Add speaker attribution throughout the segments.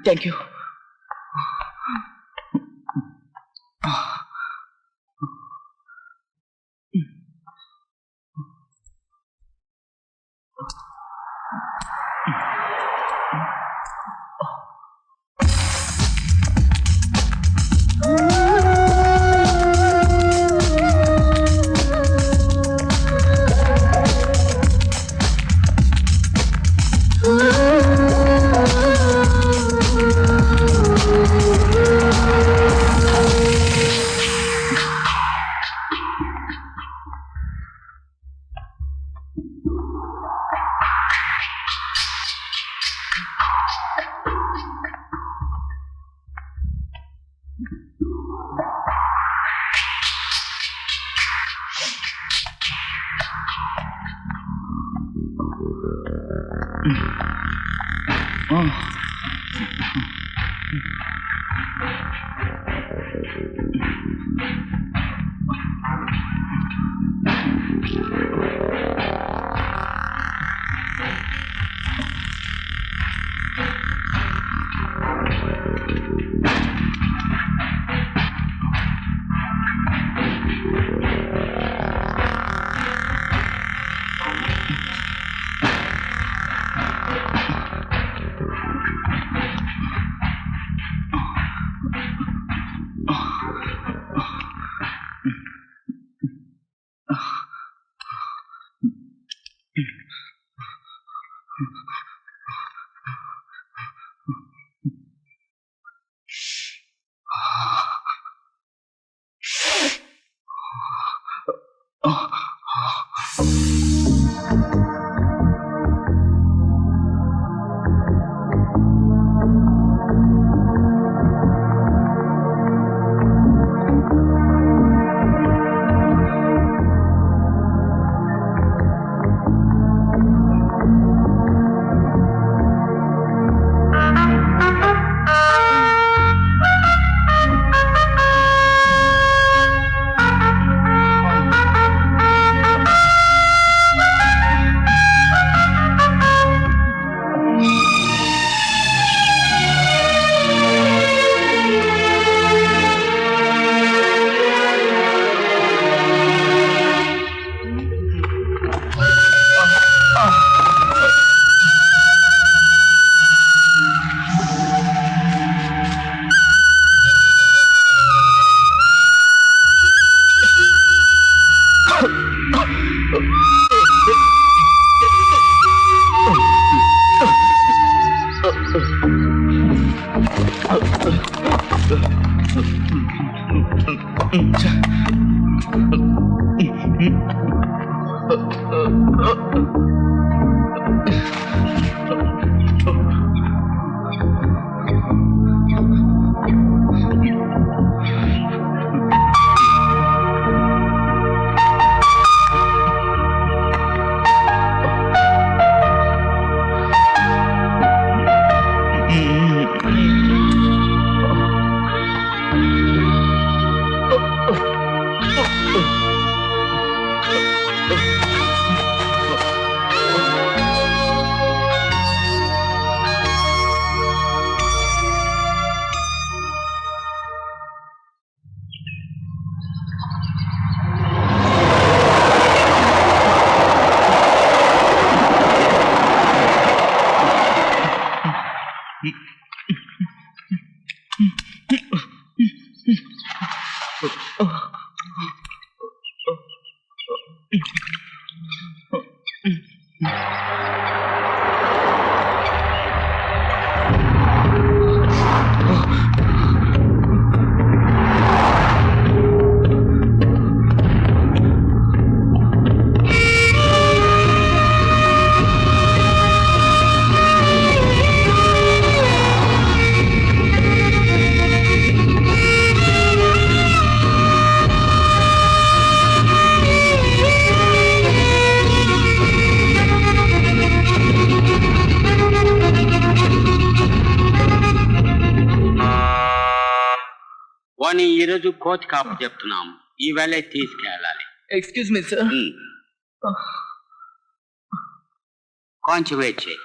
Speaker 1: Thank you.
Speaker 2: వాణి ఈరోజు coach కాపు చెప్తున్నాం, ఈవేళ తీసుకెళ్ళాలి.
Speaker 1: Excuse me sir.
Speaker 2: కొంచెం వెయిట్ చేయి.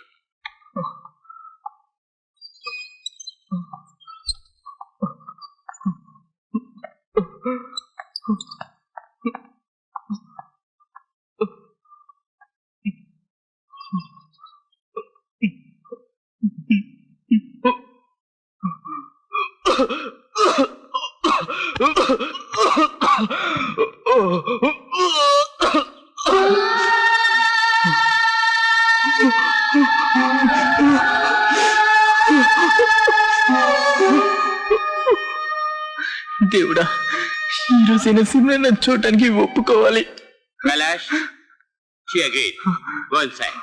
Speaker 1: దేవుడా, ఈరోజైనా సిమ్రన్ చూడటానికి ఒప్పుకోవాలి.
Speaker 2: Kailash, she agreed. Go inside.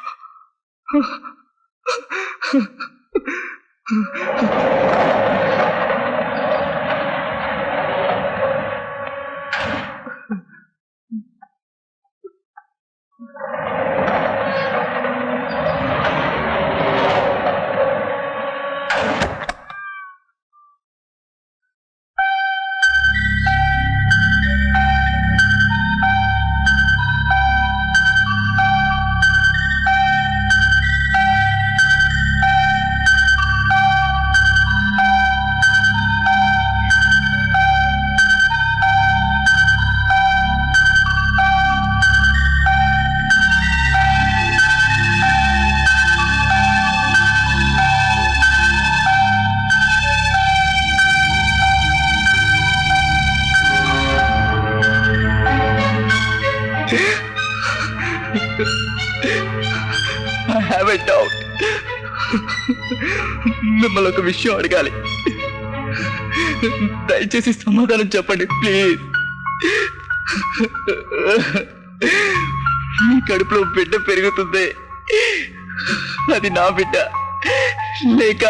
Speaker 1: I have a doubt. మిమ్మల్ని ఒక విషయం అడగాలి. దయచేసి సమాధానం చెప్పండి ప్లీజ్. మీ కడుపులో బిడ్డ పెరుగుతుంది, అది నా బిడ్డ లేక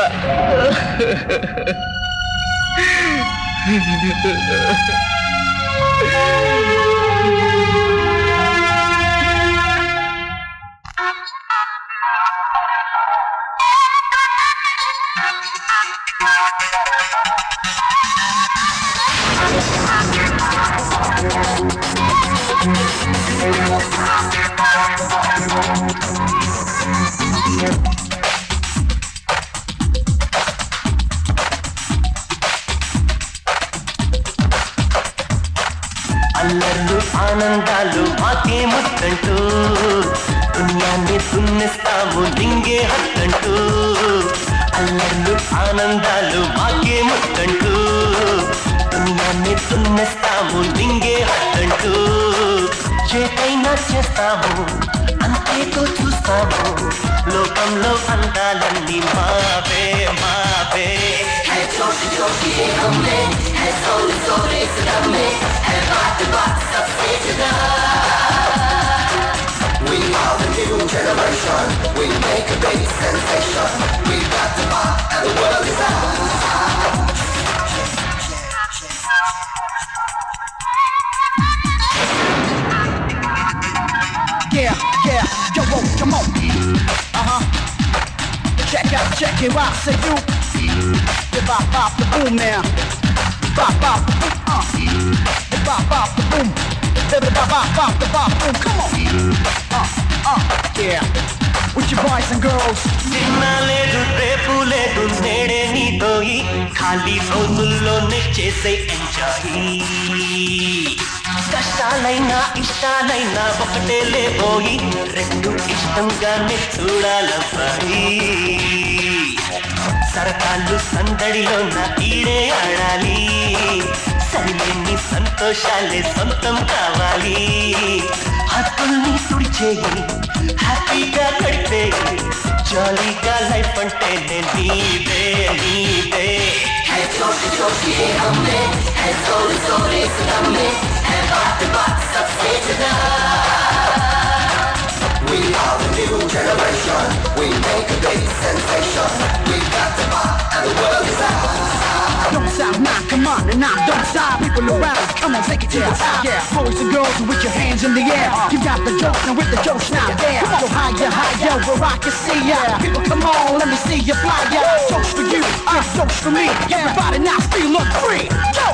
Speaker 3: అల్లర్లు ఆనందాలు మాకే ముద్దంటూ దునియాన్ని దున్నిస్తాము లింగే హత్తంటూ. అల్లర్లు ఆనందాలు మాకే ముద్దంటూ దునియాన్ని దున్నిస్తాము లింగే హత్తంటూ. చేతైనా చేస్తాము అంతేతో చూస్తాము, లోకంలో అందాలన్నీ మావే మావే. We are the new generation. We make a big sensation. We got the bar and the world is ours.
Speaker 4: Yeah, yo, whoa, come on. Check it out, say you. Bop, the boom now. Bop, the boom, bop, the boom. Bop, the boom, come on. Yeah, with your boys and girls.
Speaker 3: నిన్న లేదు రేపు లేదు నేడే నీతో ఈ ఖాళీ రోజుల్లోనే చేసే ఎంజాయ్. కష్టాలైనా ఇష్టాలైనా ఒకటే లేబోయి, రెండు ఇష్టంగానే చూడాలబ్బాయి. సరకాళ్ళు సందడిలో నా ఈడే ఆడాలి, సరిలేని సంతోషాలే సొంతం కావాలి. హక్కుల్ని తుడిచేయి హ్యాపీగా గడిపేయి, జాలీగా లైఫ్ అంటే నీదే నీదే.
Speaker 4: We are the new generation. We make a big sensation. We got the bar and the world is ours. Don't stop now, come on, and now don't stop. People around, come on, take it to the top. Yeah, boys and girls, with your hands in the air. You got the joke, now with the jokes now there. Go higher, higher, where I can see ya. People, come on, let me see you fly ya. Jokes for you, jokes for me. Everybody now, still look free. Go!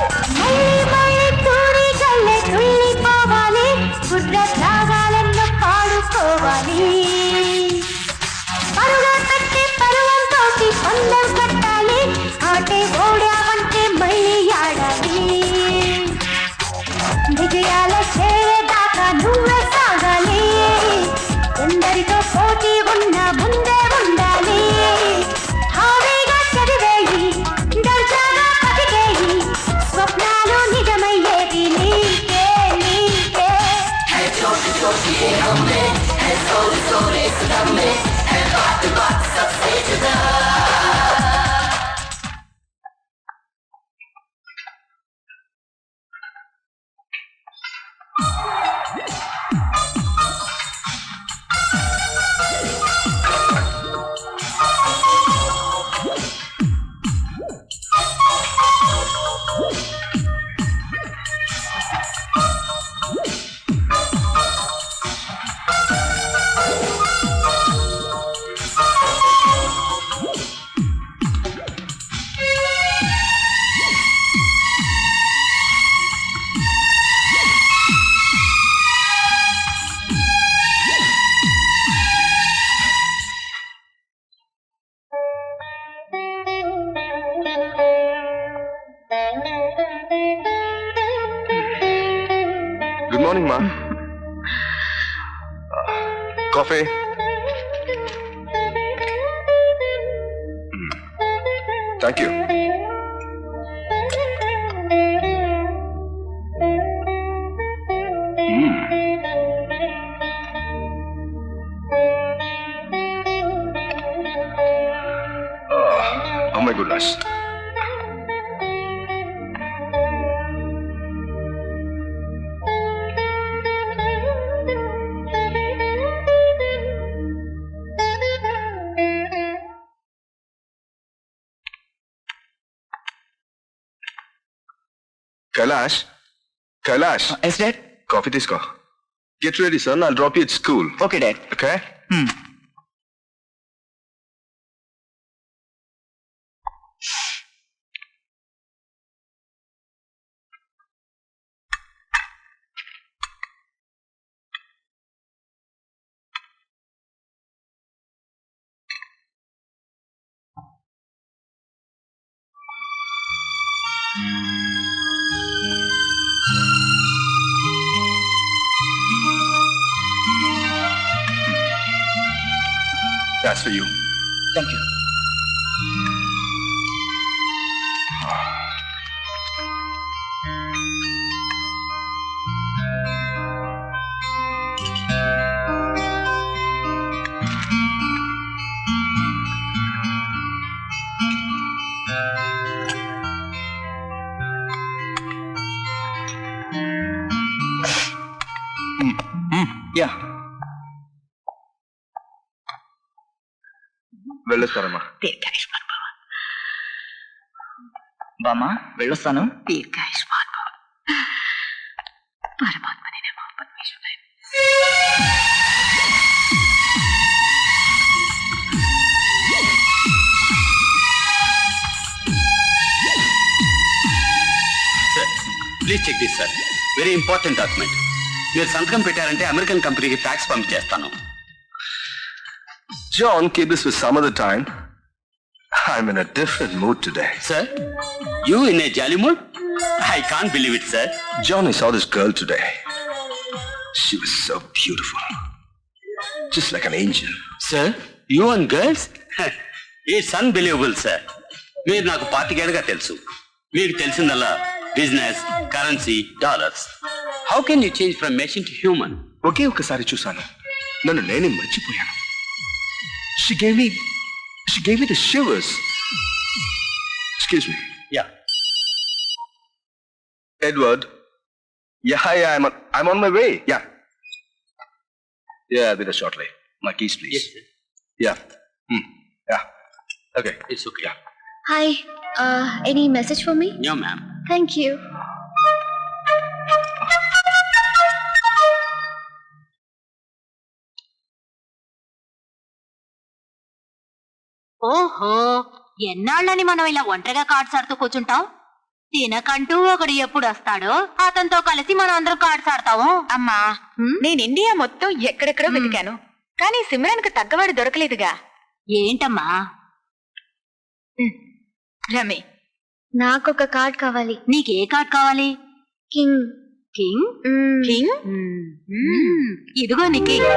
Speaker 5: Morning మా. Coffee. Thank you. Oh my goodness. Kailash.
Speaker 1: Yes, Dad.
Speaker 5: Coffee తీసుకో. Get ready, son. I'll drop you at school.
Speaker 1: Okay, Dad.
Speaker 5: Okay? That's for you.
Speaker 1: Thank you. Yeah.
Speaker 5: వెళ్ళొస్తారమ్మా.
Speaker 6: దీర్ఘాయుష్మాన్ భవ.
Speaker 1: బామ్మా వెళ్ళొస్తాను.
Speaker 6: దీర్ఘాయుష్మాన్ భవ. పరమాత్మనే నమః. పరమేశ్వరాయ.
Speaker 2: Sir please check this sir. Very important document. మీరు సంతకం పెట్టారంటే అమెరికన్ కంపెనీకి ట్యాక్స్ పంపించేస్తాను.
Speaker 5: John, keep this for some other time. I'm in a different mood today.
Speaker 2: Sir, you in a jolly mood? I can't believe it, sir.
Speaker 5: John, I saw this girl today. She was so beautiful. Just like an angel.
Speaker 2: Sir, you and girls? It's unbelievable, sir. మీరు నాకు 40 ఏళ్ళుగా తెలుసు. మీకు తెలిసిందల్లా business, currency, dollars. How can you change from machine to human?
Speaker 5: ఒకే ఒక్కసారి చూశాను, నన్ను నేనే మర్చిపోయాను. She gave me the shivers. Excuse me.
Speaker 2: Yeah.
Speaker 5: Edward. Yeah, I'm on my way. Yeah. Yeah, I'll be there shortly. My keys, please.
Speaker 2: Yes, sir.
Speaker 5: Yeah. Yeah. Okay.
Speaker 2: It's okay.
Speaker 5: Yeah.
Speaker 7: Hi, any message for me?
Speaker 2: No, ma'am.
Speaker 7: Thank you.
Speaker 6: ఓహో, ఎన్నాళ్ళని మనం ఇలా ఒంటరిగా cards ఆడుతూ కూర్చుంటాం? తినకంటూ ఒకడు ఎప్పుడు వస్తాడో అతనితో కలిసి మనం అందరం కార్డ్స్ ఆడతాము.
Speaker 8: అమ్మా, నేను ఇండియా మొత్తం ఎక్కడెక్కడో వెతికాను, కానీ సిమ్రాన్ కు తగ్గవాడు దొరకలేదుగా.
Speaker 6: ఏంటమ్మా?
Speaker 8: రమే,
Speaker 7: నాకొక కార్డ్ కావాలి.
Speaker 6: నీకే కార్డ్ కావాలి?
Speaker 7: కింగ్.
Speaker 6: కింగ్?
Speaker 8: కింగ్?
Speaker 6: ఇదిగో నీ కింగ్.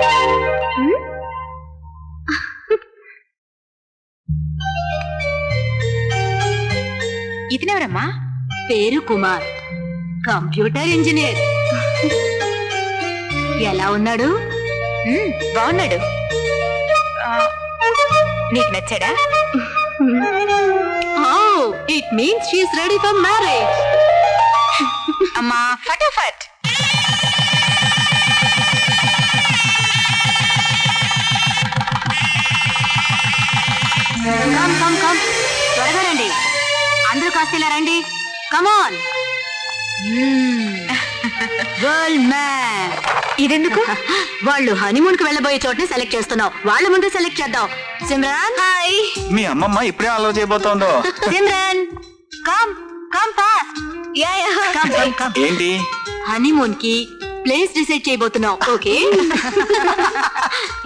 Speaker 8: ఇతనెవరమ్మా?
Speaker 6: పేరు కుమార్, కంప్యూటర్ ఇంజనీర్. ఎలా ఉన్నాడు?
Speaker 8: బాగున్నాడు. నీకు నచ్చాడా?
Speaker 6: It means she is ready for marriage.
Speaker 8: అమ్మా, ఫటాఫట్.
Speaker 6: కమ్ కమ్ కమ్, త్వరగా రండి, అందరూ కాస్త ఇలా రండి. కమాన్. World map.
Speaker 8: ఇదెందుకు?
Speaker 6: వాళ్ళు హనీమూన్ కి వెళ్ళబోయే చోటుని సెలెక్ట్ చేస్తున్నావు. వాళ్ళ ముందు సెలెక్ట్ చేద్దాం. సిమ్రాన్.
Speaker 8: హాయ్.
Speaker 1: మీ అమ్మమ్మ ఇప్పుడే ఆలో చేయబోతోందో.
Speaker 6: Simran, come come fast.
Speaker 1: ఏంటి?
Speaker 6: హనీమూన్ కి ప్లేస్ డిసైడ్ చేయబోతున్నావు. ఓకే.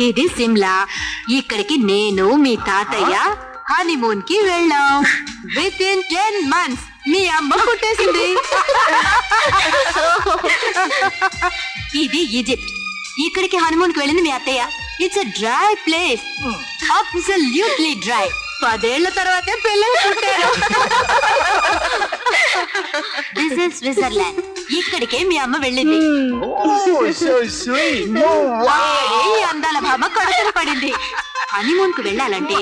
Speaker 6: ఇది సిమ్లా. ఇక్కడికి నేను మీ తాతయ్య హనీమూన్ కి వెళ్ళాం. విత్ ఇన్ 10 months మీ అమ్మ పుట్టేసింది. ఇది ఈజిప్ట్. ఇక్కడికి హనుమూన్ కి వెళ్ళింది మీ అత్తయ్య. It's a dry place, absolutely dry. 10 ఏళ్ల తర్వాతే పిల్లలు పుట్టారు. This is Switzerland. ఇక్కడికే మీ అమ్మ వెళ్ళింది. ఈ అందాల భామ కడుపున పడింది. హనీమూన్ కు వెళ్ళాలంటే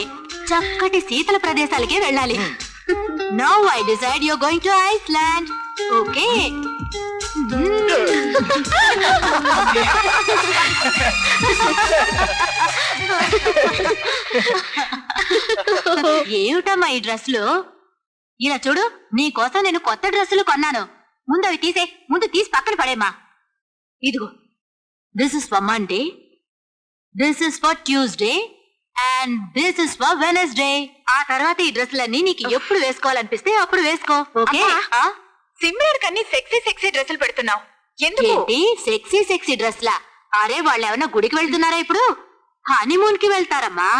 Speaker 6: చక్కటి శీతల ప్రదేశాలకే వెళ్ళాలి. Now I decide you going to Iceland. Okay. ఏమిటమ్మా ఈ డ్రెస్లు? ఇలా చూడు, నీ కోసం నేను కొత్త డ్రెస్సులు కొన్నాను. ముందు అవి తీసే. ముందు తీసి పక్కన పడేమా. ఇదిగో, this is for Monday, this is for Tuesday and this is for Wednesday. ఆ తర్వాత ఈ డ్రెస్సులన్నీ నీకు ఎప్పుడు వేసుకోవాలనిపిస్తే అప్పుడు వేసుకో. ఓకే?
Speaker 8: సిమ్రాన్ కన్నీ సెక్సీ సెక్సీ డ్రెస్సులు పెడుతున్నావు ఎందుకు?
Speaker 6: ఏంటి సెక్సీ సెక్సీ డ్రెస్లా? అరే, వాళ్ళు ఏమన్నా గుడికి వెళ్తున్నారా ఇప్పుడు? హనీమూన్ కి వెళ్తారమ్మా.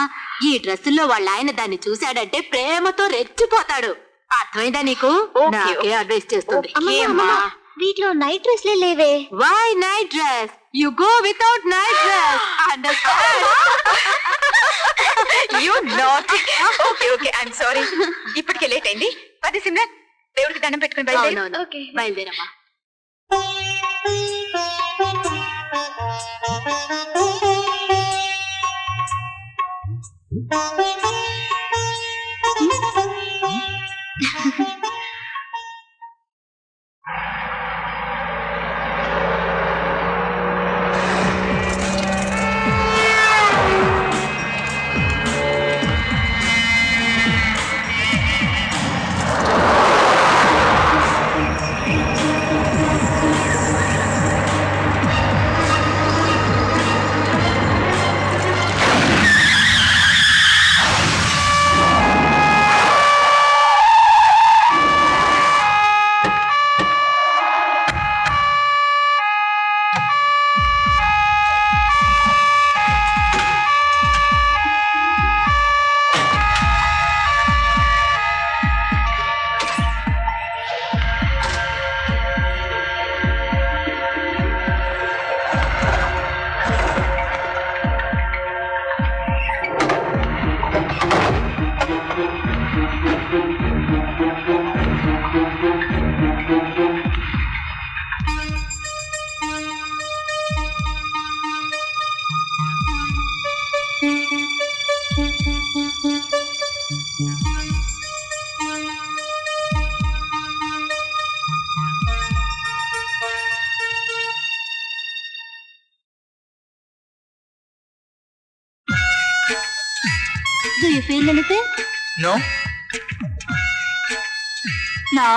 Speaker 6: ఈ డ్రెస్సుల్లో వాళ్ళ ఆయన దాన్ని చూశాడంటే ప్రేమతో రెచ్చిపోతాడు. అర్థమైందా నీకు? నాకే అడ్వైస్ చేస్తుంది. ఏమ్మా?
Speaker 7: వీటిలో నైట్ డ్రెస్లే లేవే.
Speaker 6: Why night dress? You go without night dress. Understand?
Speaker 8: You not. Okay okay, I'm sorry. ఇప్పటికే లేట్ అయింది. పది సిమ్రాన్, దేవుడికి దండం పెట్టుకుని బయలుదేరు.
Speaker 6: అవునవును.
Speaker 7: ఓకే.
Speaker 6: బయలుదేరమ్మా. Do you feel anything?
Speaker 1: No.
Speaker 6: Now?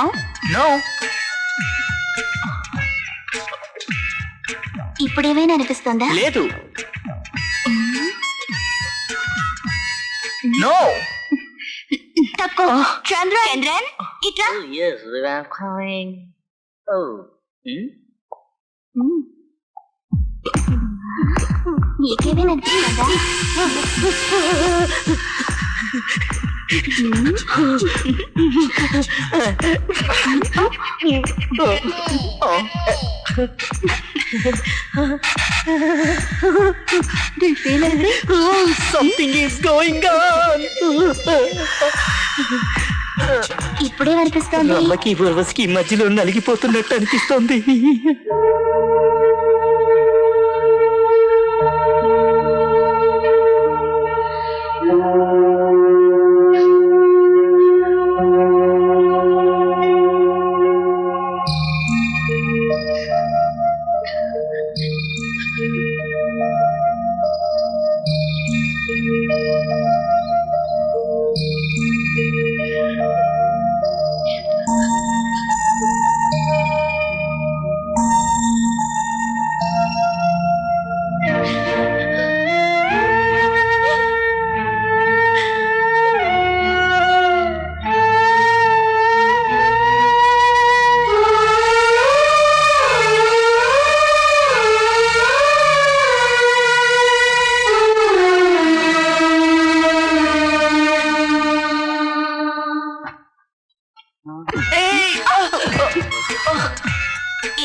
Speaker 1: No.
Speaker 7: ఇప్పుడేమైనా అనిపిస్తుందా?
Speaker 1: లేదు. No.
Speaker 6: తప్పుకో. చంద్రన్, ఇట్లా.
Speaker 1: Yes, I'm coming. Oh.
Speaker 7: నీకేమైనా అనిపిస్తుందా?
Speaker 6: Do you feel anything?
Speaker 1: Something is going on.
Speaker 7: ఇప్పుడేమనిపిస్తోంది?
Speaker 1: అమ్మకి బుర్వస్కి మధ్యలో నలిగిపోతున్నట్టు అనిపిస్తోంది.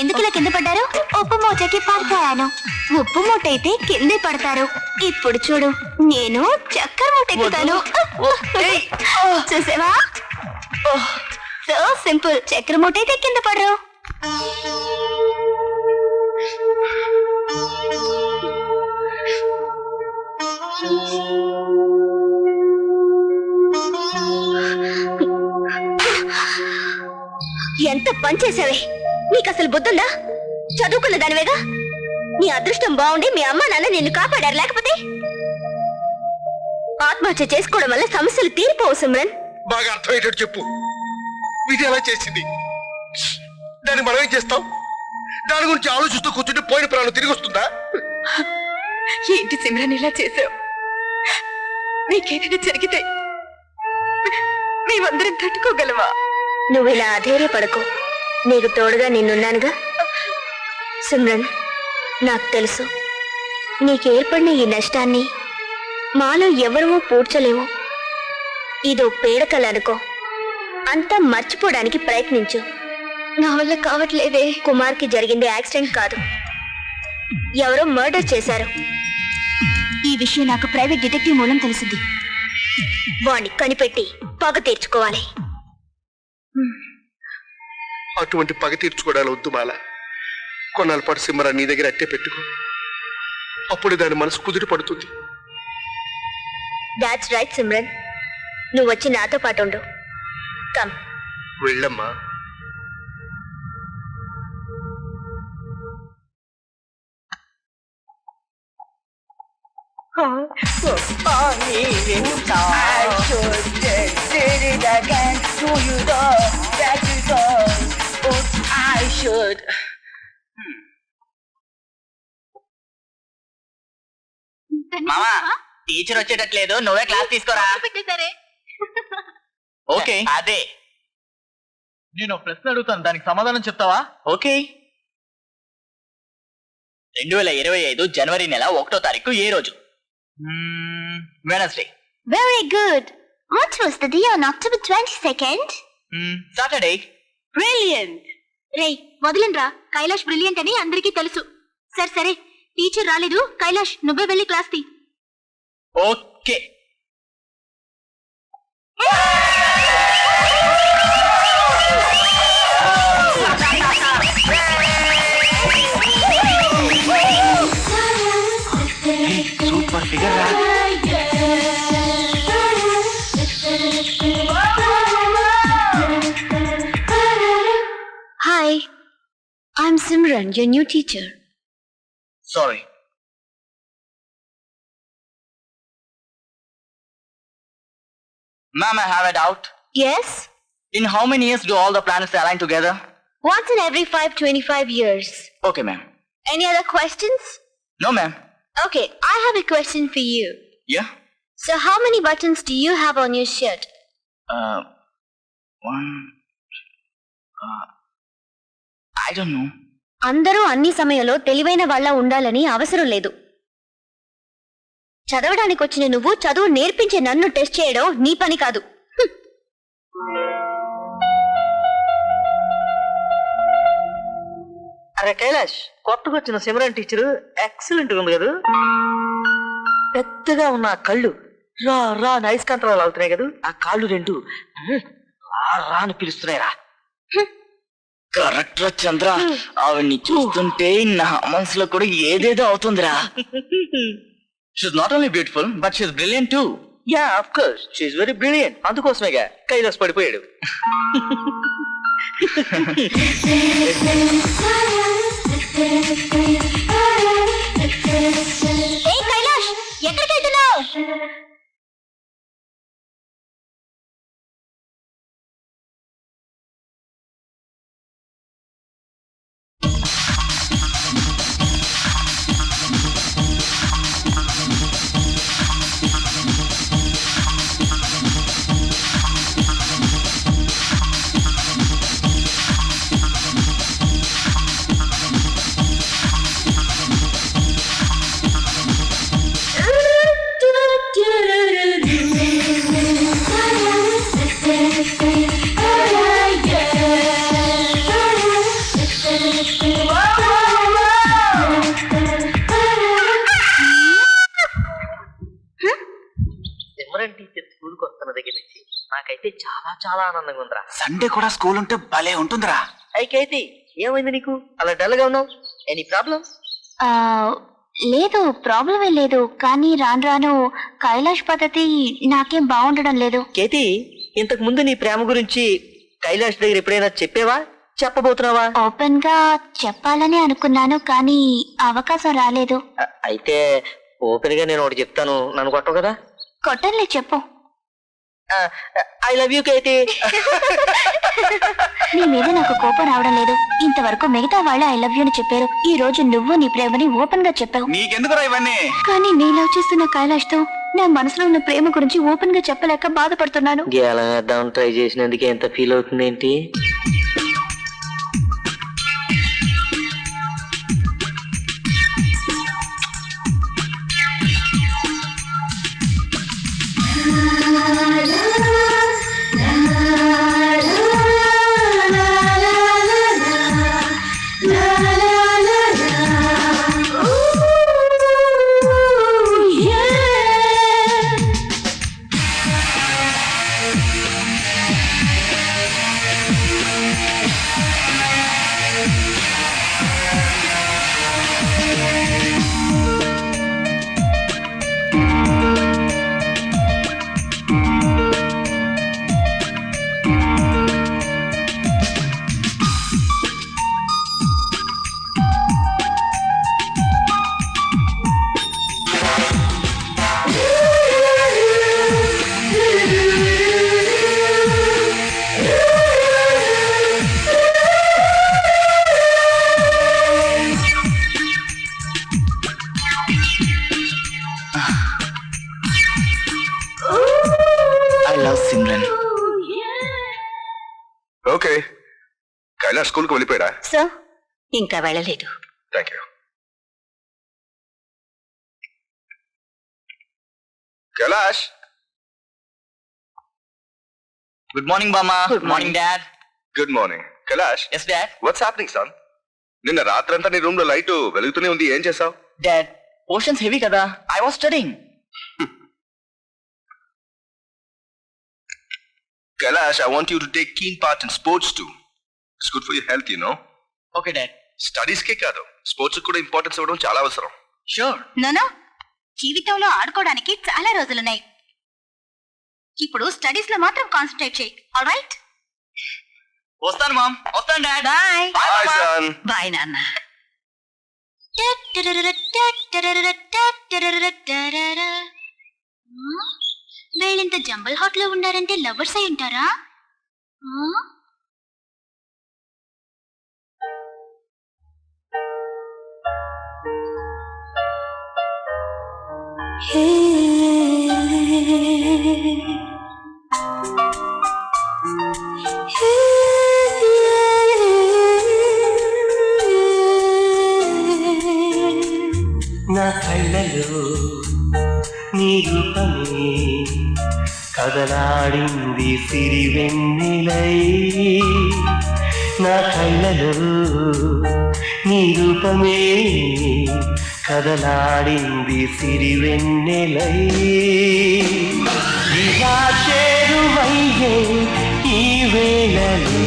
Speaker 7: ఎందుకు ఇలా కింద పడ్డారు? ఉప్పు మూటకి పడతాను. ఉప్పు మూట అయితే కిందే పడతారు. ఇప్పుడు చూడు, నేను చక్కెర మూట ఎక్కుతాను. చూసావా? So simple. చక్కెర మూట అయితే కింద పడరు. ఎంత పని చేసావే! నీకు అసలు బుద్ధుందా? చదువుకున్న దానివేగా. నీ అదృష్టం బాగుండి మీ అమ్మ నాన్న నిన్ను కాపాడారు, లేకపోతే ఆత్మహత్య చేసుకోవడం వల్ల సమస్యలు తీరిపోవు సిమ్రన్.
Speaker 5: బాగా అర్థమయ్యేటట్టు చెప్పు. వీటి ఎలా చేసింది? దాన్ని మనం ఏం చేస్తాం? దాని గురించి ఆలోచిస్తూ కూర్చుంటే పోయిన ప్రాణం తిరిగి వస్తుందా?
Speaker 8: ఏంటి సిమ్రన్ ఇలా చేసావు? నీకేదైనా జరిగితే మేమందరం తట్టుకోగలవా?
Speaker 7: నువ్వు ఇలా అధైర్యపడకు. నీకు తోడుగా నేనున్నానుగా. సిమ్రన్, నాకు తెలుసు నీకు ఏర్పడిన ఈ నష్టాన్ని మాలో ఎవరమూ పూడ్చలేము. ఇదో పీడకలు అనుకో. అంతా మర్చిపోవడానికి ప్రయత్నించు. నా వల్ల కావట్లేదే. కుమార్కి జరిగింది యాక్సిడెంట్ కాదు, ఎవరో మర్డర్ చేశారు. ఈ విషయం నాకు ప్రైవేట్ డిటెక్టివ్ మూలం తెలిసింది. వాణ్ణి కనిపెట్టి పగ తీర్చుకోవాలి.
Speaker 5: అటువంటి పగ తీర్చుకోవడాలు వద్దు మాల. కొన్నాళ్ళ పాటు సిమ్మరా నీ దగ్గర అట్టే పెట్టుకో. అప్పుడు దాని మనసు కుదిరి పడుతుంది.
Speaker 7: That's right Simran. నువ్వు వచ్చి నాతో పాటు ఉండు. కమ్.
Speaker 5: వెళ్ళమ్మా.
Speaker 1: మామా, టీచర్ వచ్చేటట్లేదు, నువ్వే క్లాస్ తీసుకోరా.
Speaker 6: పెట్టేశారే.
Speaker 1: ఓకే, అదే నేను ప్రశ్న అడుగుతాను, దానికి సమాధానం చెప్తావా? ఓకే. 2025 జనవరి నెల 1వ తారీఖు ఏ రోజు? Wednesday.
Speaker 7: Very good. What was the day on October 22nd?
Speaker 1: Saturday.
Speaker 6: Brilliant. రేయ్ వదిలిండ్రా, కైలాష్ బ్రిలియంట్ అని అందరికీ తెలుసు. సరే సరే, టీచర్ రాలేదు. కైలాష్, నువ్వే వెళ్ళి క్లాస్ తీ.
Speaker 1: ఓకే. సూపర్ ఫిగర్ రా.
Speaker 7: Hi, I'm Simran, your new teacher.
Speaker 1: Sorry. Ma'am, I have a doubt.
Speaker 7: Yes?
Speaker 1: In how many years do all the planets align together?
Speaker 7: Once in every 525 years.
Speaker 1: Okay, ma'am.
Speaker 7: Any other questions?
Speaker 1: No, ma'am.
Speaker 7: Okay, I have a question for you.
Speaker 1: Yeah?
Speaker 7: So how many buttons do you have on your shirt?
Speaker 1: One. I don't know.
Speaker 7: అందరూ అన్ని సమయంలో తెలివైన వాళ్ళ ఉండాలని అవసరం లేదు. చదవడానికి వచ్చిన నువ్వు చదువు నేర్పించే నన్ను టెస్ట్ చేయడం నీ పని కాదు.
Speaker 1: అరే కైలాష్, కొత్తగా వచ్చిన సిమరన్ టీచర్ ఎక్సలెంట్ ఉంది కదా. పెద్దగా ఉన్న ఆ కళ్ళు రా రా నైస్కాంతరాలు అవుతున్నాయి కదా. ఆ కాళ్ళు రెండు రా అని పిలుస్తున్నాయి రా. కరెక్ట్ రా చంద్ర, ఆవిడ్ని చూస్తుంటే నా మనసులో కూడా ఏదేదో అవుతుందిరా. She's not only beautiful but she's brilliant too. Yeah of course she's very brilliant. అందుకోసమేగా కైలాస్ పడిపోయాడు.
Speaker 7: ఏ కైలాష్, ఎక్కడికి వెళ్తున్నావు?
Speaker 1: డ్రాయింగ్ టీచర్ స్కూల్కి వస్తున్న దగ్గర నుంచి నాకైతే చాలా చాలా ఆనందంగా ఉందిరా.
Speaker 9: సండే కూడా స్కూల్ ఉంటే భలే ఉంటుందిరా.
Speaker 1: అయితే ఏమైంది నీకు అలా డల్ గా ఉన్నావు? Any problem?
Speaker 7: ఆ, లేదు, ప్రాబ్లం ఏం లేదు. కానీ రాను రాను కైలాష్ పద్ధతి నాకేం బాగుండడం లేదు.
Speaker 1: కేతి, ఇంతకు ముందు నీ ప్రేమ గురించి కైలాష్ దగ్గర ఎప్పుడైనా చెప్పేవా? చెప్పబోతున్నావా?
Speaker 7: ఓపెన్ గా చెప్పాలని అనుకున్నాను, కానీ అవకాశం రాలేదు.
Speaker 1: అయితే ఓపెన్ గా నేను ఒకటి చెప్తాను, నన్ను కొట్టవు కదా?
Speaker 7: కొట్టంలే, చెప్పు.
Speaker 1: I love you Kethi.
Speaker 7: నీ మీద నాకు కోపం రావడం లేదు. ఇంతవరకు మిగతా వాళ్ళు ఐ లవ్ యూ అని చెప్పారు. ఈ రోజు నువ్వు నీ ప్రేమని ఓపెన్ గా చెప్పావు.
Speaker 9: నీకెందుకురా ఇవన్నీ?
Speaker 7: కానీ నేను లవ్ చేస్తున్న కైలాష్ తో నా మనసులో ఉన్న ప్రేమ గురించి ఓపెన్ గా చెప్పలేక బాధపడుతున్నాను.
Speaker 1: గేలం వేద్దాం ట్రై చేసినందుకు ఎంత ఫీల్ అవుతుంది ఏంటి?
Speaker 9: సిమ్రన్.
Speaker 5: ఓకే, కైలాష్ స్కూల్కి వెళ్ళిపోయాడా?
Speaker 6: సో ఇంకా వెళ్ళలేదు.
Speaker 5: Thank you. Kailash,
Speaker 1: good morning బామా. Good morning dad.
Speaker 5: Good morning. Kailash,
Speaker 1: yes dad.
Speaker 5: What's happening son? నిన్న రాత్రంతా నీ రూమ్ లో లైట్ వెలుగుతూనే ఉంది, ఏం చేసావు?
Speaker 1: డాడ్, పోర్షన్స్ హెవీ కదా, I was studying.
Speaker 5: Kailash, I want you to take keen part in sports too. It's good for your health, you know.
Speaker 1: Okay dad.
Speaker 5: Studies కే కాదు, స్పోర్ట్స్ కూడా ఇంపార్టెన్స్ ఇవ్వడం చాలా అవసరం.
Speaker 1: షూర్.
Speaker 6: నోనో, జీవితంలో ఆడుకోవడానికి చాలా రోజులున్నాయి. ఇప్పుడు స్టడీస్ లో మాత్రం కాన్సన్ట్రేట్ చేయి. ఆల్రైట్?
Speaker 1: వస్తాను మామ్. వస్తాను dad.
Speaker 6: Bye.
Speaker 5: Bye, son.
Speaker 6: Bye నాన్న.
Speaker 7: వీళ్ళింత జంబల్ హాట్ లో ఉండారంటే లవర్స్ అయి ఉంటారా?
Speaker 10: నా కళ్ళలో నీ రూపమే కదలాడింది సిరివెన్నెలై. నా కళ్ళలో నీ రూపమే కదలాడింది సిరివెన్నెలై. ఇలా చేరువయ్యే ఈ వేళలో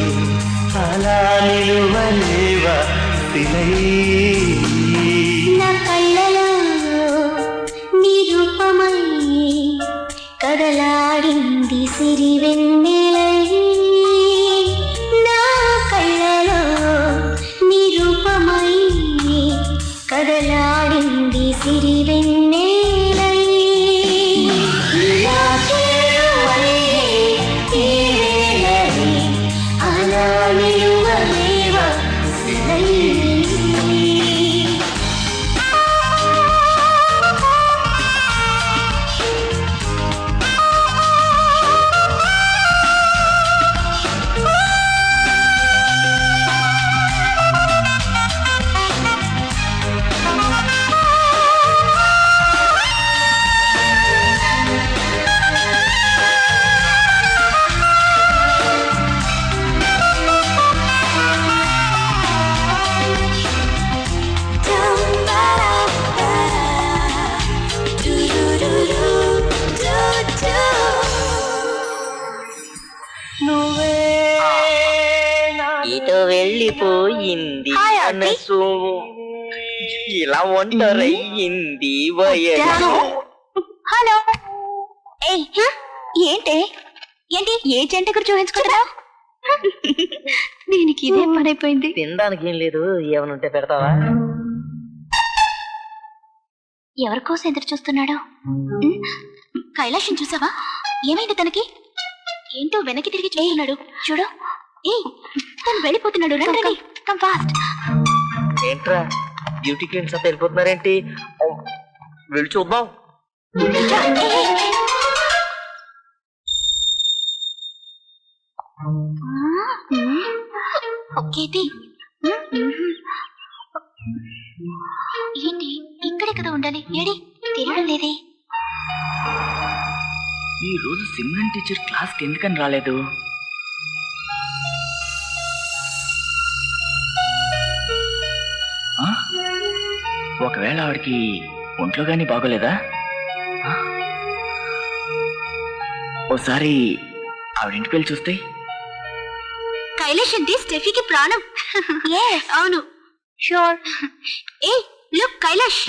Speaker 10: అలా నిలువలేవా శిలై.
Speaker 7: నా కళ్ళలో నీ రూపమై కదలాడింది సిరివెన్నెలై. నా కళ్ళలో నీ రూపమై కదలాడింది సిరివెన్నెలై. ఇలా చేరువయ్యే ఈ వేళలో అలా నిలువలేవా శిలై.
Speaker 1: చెడిపోయింది
Speaker 7: హాయ్, ఆంటీ.
Speaker 1: మనసు ఇలా ఒంటరయ్యింది వయసు.
Speaker 7: హలో ఏయ్ ఏంటి ఏంటి ఏ జంట గురించి చూపించుకుంటున్నావు? దీనికి ఇదే పని అయిపోయింది.
Speaker 1: తినడానికి ఏం లేదు, ఏమనుంటే పెడతావా?
Speaker 7: ఎవరి కోసం ఎదురు చూస్తున్నాడు? కైలాషం చూసావా? ఏమైంది తనకి? ఏంటో వెనక్కి తిరిగి చూస్తున్నాడు. చూడు ఏ తను వెళ్ళిపోతున్నాడు. రండి కమ్ ఫాస్ట్.
Speaker 1: ఏంట్రా బ్యూటీ క్లీన్స్ అంతా వెళ్ళిపోతున్నారేంటి? వెళ్ళి చూద్దాం.
Speaker 7: ఏంటి ఇక్కడే కదా ఉండాలి. ఏడి తిరగడం లేదే.
Speaker 1: ఈ రోజు సిమ్రన్ టీచర్ క్లాస్ కి ఎందుకని రాలేదు? ఆ? ఒకవేళ ఆవిడకి ఒంట్లో గానీ బాగోలేదా? ఆ? ఓసారి ఆవిడింటికి వెళ్ళి చూస్తే.
Speaker 6: కైలాష్ అంటే స్టెఫీకి ప్రాణం. అవును
Speaker 7: షూర్.
Speaker 6: ఏ లుక్ కైలాష్.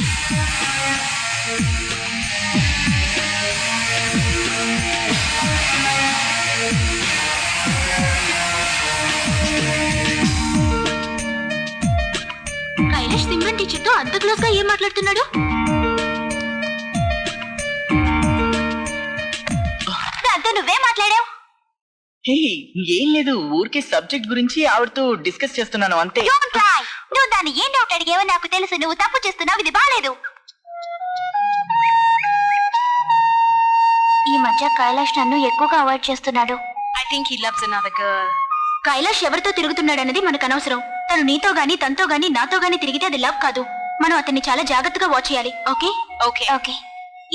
Speaker 6: కైలాష్ సిమ్రన్ టీచర్ తో అంత క్లోజ్ గా ఏం మాట్లాడుతున్నాడు?
Speaker 7: దాంతో నువ్వే మాట్లాడావు.
Speaker 1: ఏం లేదు, ఊరికే సబ్జెక్ట్ గురించి ఆవిడతో డిస్కస్ చేస్తున్నాను అంతే.
Speaker 7: Don't try. నువ్వు దాన్ని ఏం డౌట్ అడిగావో నాకు తెలుసు. నువ్వు తప్పు చేస్తున్నావు. ఇది బాలేదు. ఈ మధ్య కైలాష్ నన్ను ఎక్కువగా అవాయిడ్ చేస్తున్నాడు.
Speaker 6: I think he loves another girl. Kailash ఎవరితో తిరుగుతున్నాడన్నది మనకు అనవసరం. తను నీతో గానీ తనతో గానీ నాతో గానీ తిరిగితే అది లవ్ కాదు. మనం అతన్ని చాలా జాగ్రత్తగా వాచ్ చేయాలి. Okay okay
Speaker 7: okay.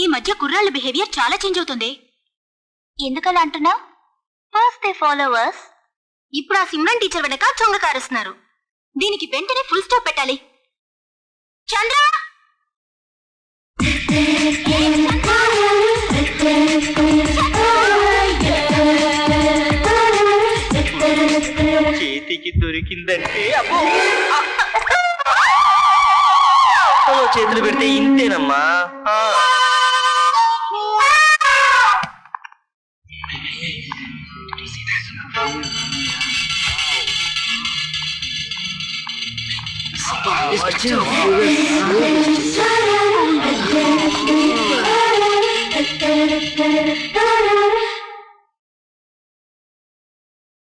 Speaker 6: ఈ మధ్య కుర్రాళ్ళ బిహేవియర్ చాలా చేంజ్ అవుతుంది.
Speaker 7: ఎందుకలా అంటున్నావు? First they followers.
Speaker 6: ఇప్పుడు ఆ సిమ్రన్ టీచర్ వెనక చొంగ కారుస్తున్నారు. దీనికి వెంటనే ఫుల్ స్టాప్ పెట్టాలి. చంద్ర
Speaker 1: చేతికి దొరికిందంటే అబ్బో! చేతులు పెడితే ఇంతేనమ్మా.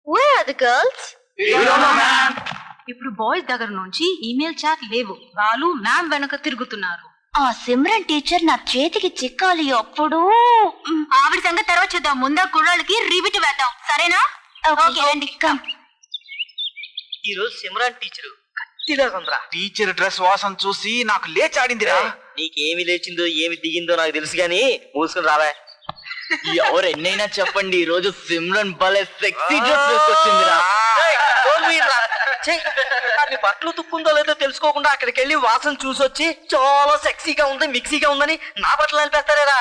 Speaker 7: Where are the girls?
Speaker 6: ఇప్పుడు బాయ్స్ దగ్గర నుంచి ఈమెయిల్ చాట్ లేవు. వాళ్ళు మ్యామ్ వెనక తిరుగుతున్నారు.
Speaker 7: ఆ సిమ్రన్ టీచర్ నా చేతికి చిక్కాలి. అప్పుడు
Speaker 6: ఆవిడ సంగతి తర్వాత చూద్దాం. ముందా కుర్రాళ్ళకి రివిట్ వేద్దాం. సరేనా?
Speaker 7: ఓకే రండి కమ్.
Speaker 1: ఈ రోజు సిమ్రాన్ టీచరు కత్తిగా కొందరా.
Speaker 9: టీచర్ డ్రెస్ వాసన చూసి నాకు లేచాడిందిరా.
Speaker 1: నీకేమి లేచిందో ఏమి దిగిందో నాకు తెలుసు గాని మూసుకుని రావా. ఎవరు ఎన్నైనా చెప్పండి, ఈ రోజు సిమ్రన్ భలే సెక్సీ డ్రెస్ వేసుకొచ్చిందిరా. బట్టలు తుక్కుందో లేదో తెలుసుకోకుండా అక్కడికి వెళ్ళి వాసన చూసొచ్చి చాలా సెక్సీగా ఉంది మిక్సీగా ఉందని నా బట్టలు నిలిపేస్తారేరా.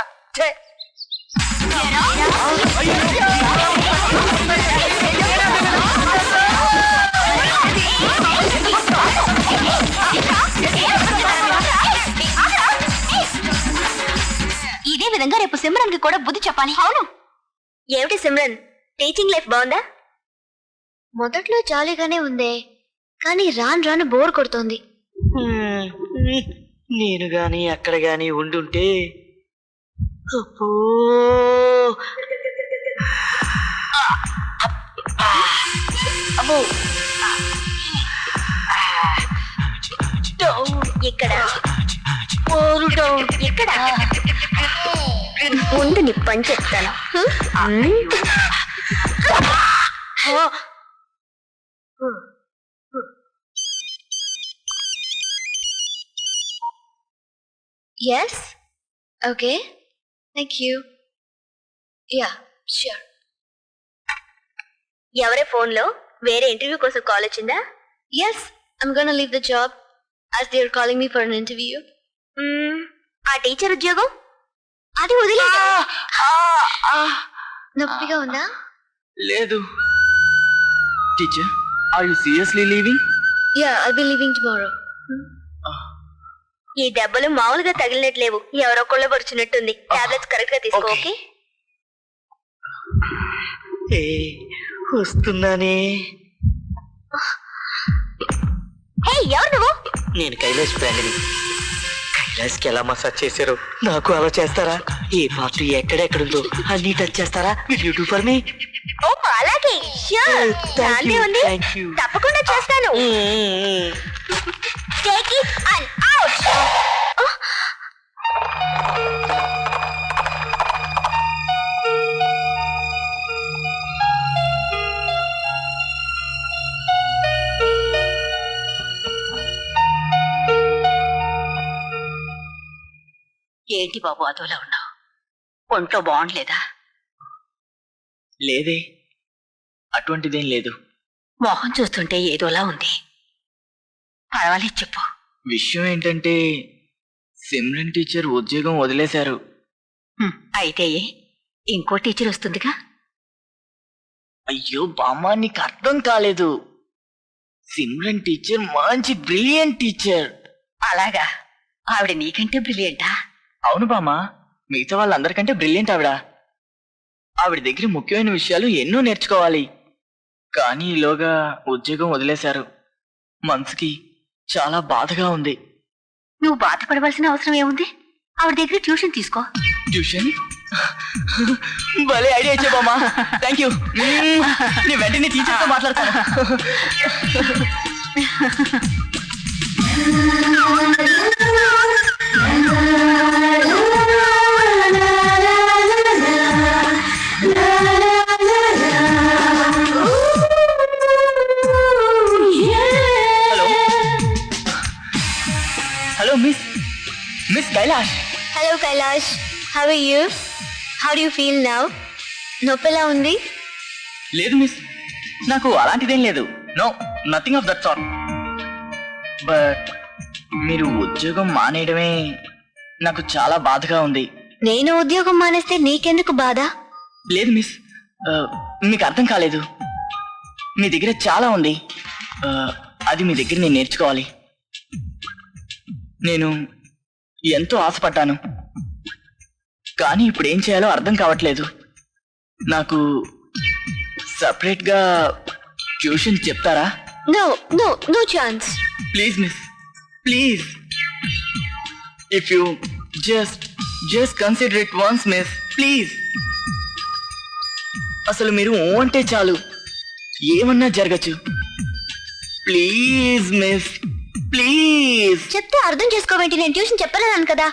Speaker 7: ఇదే విధంగా రేపు సిమ్రన్ కి కూడా బుద్ధి చెప్పాలి. అవును. ఏమిటి సిమ్రన్, టీచింగ్ లైఫ్ బాగుందా? మొదట్లో జాలీగానే ఉందే, కానీ రాను రాను బోర్ కొడుతోంది.
Speaker 1: నేను గాని అక్కడ గాని ఉండుంటే అబ్బో అబ్బో
Speaker 7: ఇక్కడ ఇక్కడ ముందు నీ పని చెప్తాను. Yes okay thank you. Yeah sure. ఎవరే ఫోన్లో వేరే ఇంటర్వ్యూ కోసం కాల్ వచ్చిందా? Yes I'm gonna leave the job as they are calling me for an interview. ఆ టీచర్ ఉద్యోగం అది వదిలే. నొప్పిగా ఉందా?
Speaker 1: లేదు teacher, are you seriously leaving?
Speaker 7: Yeah I be leaving tomorrow. ఈ దెబ్బలు మామూలుగా తగిలినట్లేవు, ఎవరో కొళ్ళ పడుచున్నట్టుంది. టాబ్లెట్స్ కరెక్ట్ గా తీసుకో. ఓకే
Speaker 1: వస్తున్నానే.
Speaker 7: హే ఎవరు నువ్వు?
Speaker 1: నేను కైలాష్ ఫ్రెండ్ని. కైలాష్కి ఎలా మసాజ్ చేశారో నాకు అలా చేస్తారా? ఏ పార్ట్ ఎక్కడెక్కడుందో అన్ని టచ్ చేస్తారా? Will you do for me?
Speaker 7: ఓ అలాగే ష్యూర్. నాదే ఉంది, తప్పకుండా చేస్తాను. Take it and out.
Speaker 6: ఏంటి బాబు అదోలా ఉన్నావు? ఒంట్లో బాగుండలేదా?
Speaker 1: లేదే, అటువంటిదేం లేదు.
Speaker 6: మొహం చూస్తుంటే ఏదోలా ఉంది. పర్వాలేదు చెప్పు.
Speaker 1: విషయం ఏంటంటే సిమ్రన్ టీచర్ ఉద్యోగం వదిలేశారు.
Speaker 6: అయితే ఇంకో టీచర్ వస్తుందిగా.
Speaker 1: అయ్యో బామ్మ, నీకు అర్థం కాలేదు. సిమ్రన్ టీచర్ మంచి బ్రిలియంట్ టీచర్.
Speaker 6: అలాగా? ఆవిడ నీకంటే బ్రిలియంటా?
Speaker 1: అవును బామ్మ, మిగతా వాళ్ళందరికంటే బ్రిలియంట్ ఆవిడ. ఆవిడ దగ్గర ముఖ్యమైన విషయాలు ఎన్నో నేర్చుకోవాలి. కానీ ఈలోగా ఉద్యోగం వదిలేశారు. మనసుకి చాలా బాధగా ఉంది.
Speaker 6: నువ్వు బాధపడవలసిన అవసరం ఏముంది? ఆవిడ దగ్గర ట్యూషన్ తీసుకో.
Speaker 1: ట్యూషన్? భలే ఐడియా ఇచ్చే బామ్మ, థ్యాంక్ యూ. నీ వెంటనే టీచర్తో మాట్లాడతాను. Hello miss Kailash.
Speaker 7: Hello Kailash, how are you? How do you feel now? నొప్పిలా ఉంది?
Speaker 1: లేదు మిస్, నాకు అలాంటిదేం లేదు. No, nothing of that sort. But మీరు ఉద్యోగం మానేయడమే నాకు చాలా బాధగా ఉంది.
Speaker 7: నేను ఉద్యోగం మానేస్తే నీకెందుకు బాధ?
Speaker 1: లేదు మిస్, మీకు అర్థం కాలేదు. మీ దగ్గర చాలా ఉంది. అది మీ దగ్గర నేను నేర్చుకోవాలి. నేను ఎంతో ఆశపడ్డాను, కానీ ఇప్పుడు ఏం చేయాలో అర్థం కావట్లేదు. నాకు సపరేట్గా ట్యూషన్ చెప్తారా?
Speaker 7: No no no chance.
Speaker 1: Please miss, please. If you just consider it once miss, please. అసలు మీరు అంటే చాలు, ఏమన్నా జరగచ్చు. Please miss, please.
Speaker 7: చెప్తే అర్థం చేసుకోవేంటి? నేను ట్యూషన్ చెప్పలేను కదా.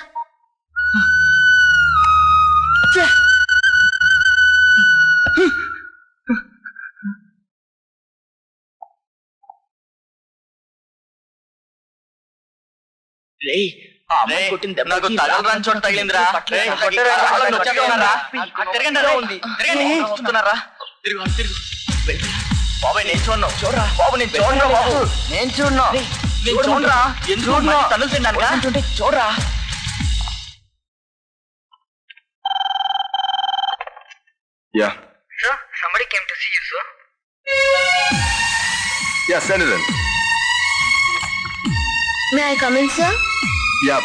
Speaker 1: నాకు తగలరాని చోట తగిలిందిరా. బాబాయ్ నేను చూడను. చూడరా బాబు, నేను చూడను బాబు, నేను చూడను. నేను చూడరా, ఎందుకు తనులు తిన్నాను. చూడరా.
Speaker 5: Yeah.
Speaker 1: Sir, somebody came to see you, sir.
Speaker 5: Yeah, send it in.
Speaker 7: May I come in, sir?
Speaker 5: Yeah,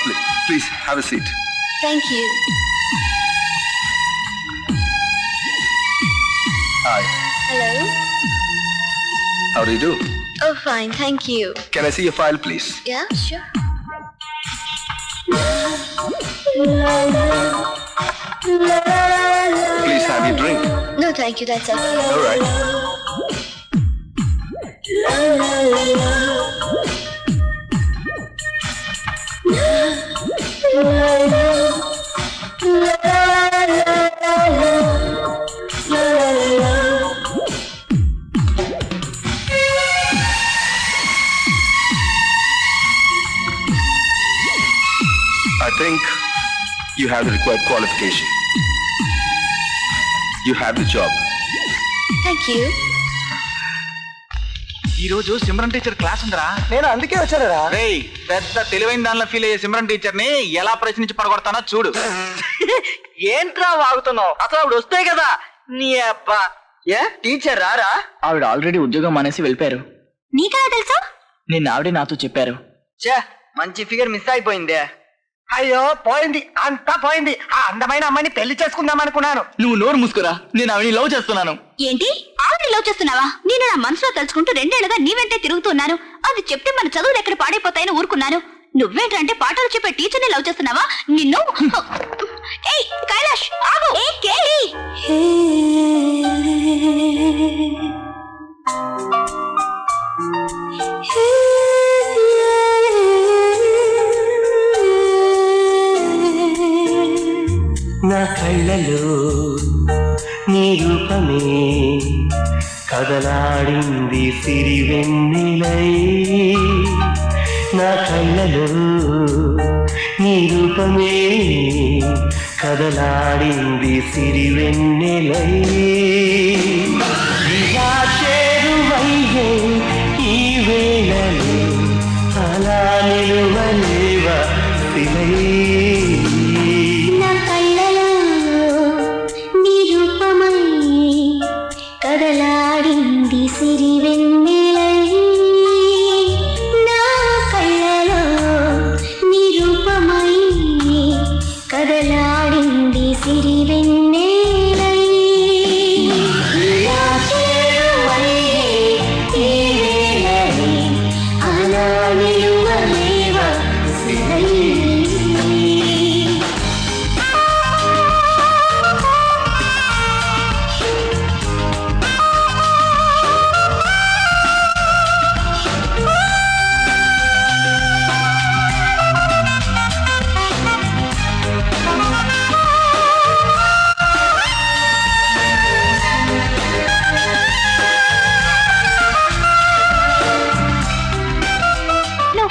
Speaker 5: please have a seat.
Speaker 7: Thank you.
Speaker 5: Hi.
Speaker 7: Hello.
Speaker 5: How do you do?
Speaker 7: Oh, fine, thank you.
Speaker 5: Can I see your file, please?
Speaker 7: Yeah, sure.
Speaker 5: Please have your drink.
Speaker 7: No, thank you, that's okay.
Speaker 5: All right. I think you have the required qualification. You have the job.
Speaker 7: Thank you.
Speaker 9: ఈ రోజు Simran teacher class ఉందిరా.
Speaker 1: నేను అందుకే వచ్చారా?
Speaker 9: రేయ్, పెద్ద తెలివైన దానిలో ఫీల్ అయ్యే సిమ్రన్ టీచర్ ని ఎలా ప్రశ్నించి పడగొడతానో చూడు.
Speaker 1: ఏంట్రా వాగుతున్నావు? అసలు ఆవిడ వస్తే కదా నీ అబ్బా. ఏ టీచర్ రారా? ఆవిడ ఆల్రెడీ ఉద్యోగం మానేసి వెళ్ళిపోయారు.
Speaker 6: నీకెలా తెలుసు?
Speaker 1: నిన్న ఆవిడే నాతో చెప్పారు.
Speaker 9: మంచి ఫిగర్ మిస్ అయిపోయిందే.
Speaker 10: అయ్యో పోయింది, అంతా పోయింది. ఆ అందమైన అమ్మాయిని పెళ్లి చేసుకుందాం అనుకున్నాను.
Speaker 1: నువ్వు నోరు మూసుకురా, నేను ఆవిడ లవ్ చేస్తున్నాను.
Speaker 6: ఏంటి ఆవిడ లవ్ చేస్తున్నావా? నేను నా మనసులో తలుచుకుంటూ 2 ఏళ్లుగా నీ వెంటే తిరుగుతున్నాను. అది చెప్తే మన చదువులు ఎక్కడ పాడైపోతాయని ఊరుకున్నాను. నువ్వేంటంటే పాటలు చెప్పే టీచర్ని లవ్ చేస్తున్నావా? నిన్ను ఏయ్ కైలాష్ ఆగు. ఏ కేలి
Speaker 10: నా కళ్ళలో నీ రూపమే కదలాడింది సిరివెన్నెలై. నా కళ్ళలో నీ రూపమే కదలాడింది సిరివెన్నెలై. ఇలా చేరువయ్యే ఈ వేళలో అలా నిలువలేవా సిలై.
Speaker 7: కదలాడింది సిరివెన్నెలై. నా కళ్ళలో నిరూపమై కదలాడింది సిరివెన్నెలై. ఇలా చేరువయ్యే ఈ వేళలో అలా నిలువలేవా సిలై.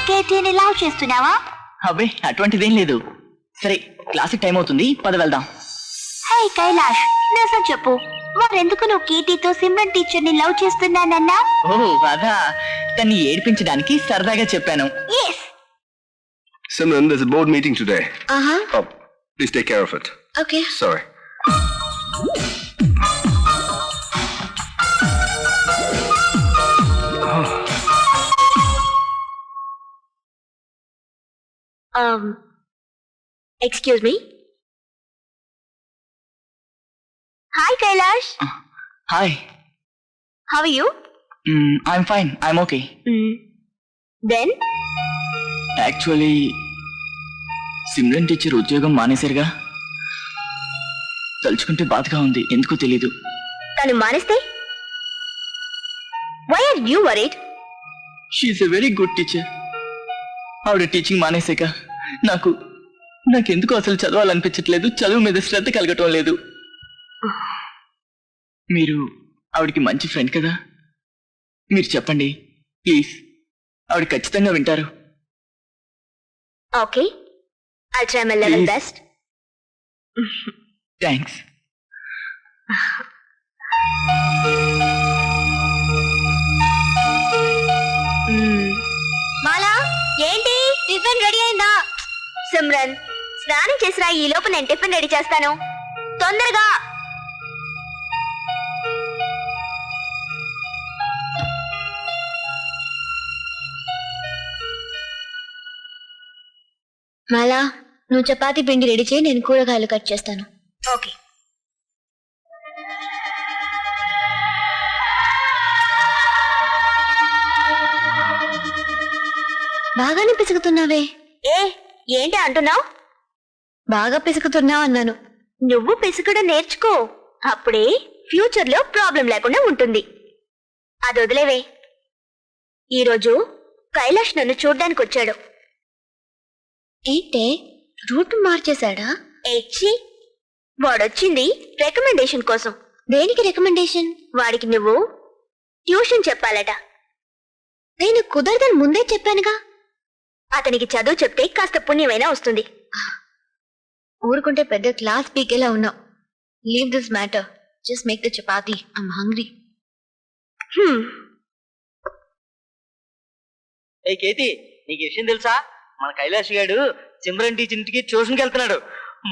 Speaker 7: కేటీని లవ్ చేస్తున్నావా?
Speaker 1: అబ్బే అటువంటిదేం లేదు. సరే క్లాసిక్ టైం అవుతుంది, పద వెళ్దాం.
Speaker 7: హే కైలాష్, నిజం చెప్పు, మరెందుకు నువ్వు కేటీతో సిమ్రన్ టీచర్ ని లవ్ చేస్తున్నానన్నా?
Speaker 1: ఓ అదా, తన్ని ఏడిపించడానికి సరదాగా చెప్పాను.
Speaker 7: Yes.
Speaker 5: Simran, there's a board meeting today.
Speaker 7: Uh-huh.
Speaker 5: Oh, please take care of it.
Speaker 7: Okay.
Speaker 5: Sorry.
Speaker 7: Excuse me. Hi Kailash.
Speaker 1: Hi.
Speaker 7: How are you?
Speaker 1: I'm fine. I'm okay.
Speaker 7: Then?
Speaker 1: Actually Simran teacher ఉద్యోగం మానేశారుగా. తలుచుకుంటే బాధగా ఉంది, ఎందుకో తెలీదు.
Speaker 7: తను మానేస్తే? Why are you worried?
Speaker 1: She is a very good teacher. ఆవిడ teaching మానేశాక నాకెందుకు అసలు చదవాలనిపించట్లేదు, చదువు మీద శ్రద్ధ కలగటం లేదు. మీరు ఆవిడకి మంచి ఫ్రెండ్ కదా, మీరు చెప్పండి ప్లీజ్, ఆవిడ ఖచ్చితంగా వింటారు.
Speaker 7: Okay. I'll try my level
Speaker 1: Please.
Speaker 7: best.
Speaker 1: Thanks.
Speaker 7: మాలా, ఏంటి టిఫిన్ రెడీ అయిందా? సిమ్రన్, స్నానం చేసిరా, ఈ లోపు నేను టిఫిన్ రెడీ చేస్తాను. తొందరగా. మాలా, నువ్వు చపాతీ పిండి రెడీ చేయి, నేను కూరగాయలు కట్ చేస్తాను. ఓకే. బాగానే పిసుకుతున్నావే. ఏంటి అంటున్నావు? బాగా పిసుకుతున్నావు అన్నాను. నువ్వు పిసుకడం నేర్చుకో, అప్పుడే ఫ్యూచర్ లో ప్రాబ్లం లేకుండా ఉంటుంది. అది వదిలేవే. ఈరోజు కైలాష్ నన్ను చూడ్డానికి వచ్చాడు. ఏంటే రూట్ మార్చేశాడా? ఏచ్చి, వాడొచ్చింది రికమెండేషన్ కోసం. దేనికి రికమెండేషన్? వాడికి నువ్వు ట్యూషన్ చెప్పాలట. నేను కుదరదని ముందే చెప్పానుగా. అతనికి చదువు చెప్తే కాస్త పుణ్యమైనా వస్తుంది. ఊరుకుంటే పెద్ద క్లాస్ పీకేలా ఉన్నావు. Leave this matter, just make the chapati, I'm hungry.
Speaker 1: ఏ కేతి, నీకు విషయం తెలుసా? మన కైలాష్ గారు సిమ్రన్ టీచర్ ఇంటికి ట్యూషన్కి వెళ్తున్నాడు.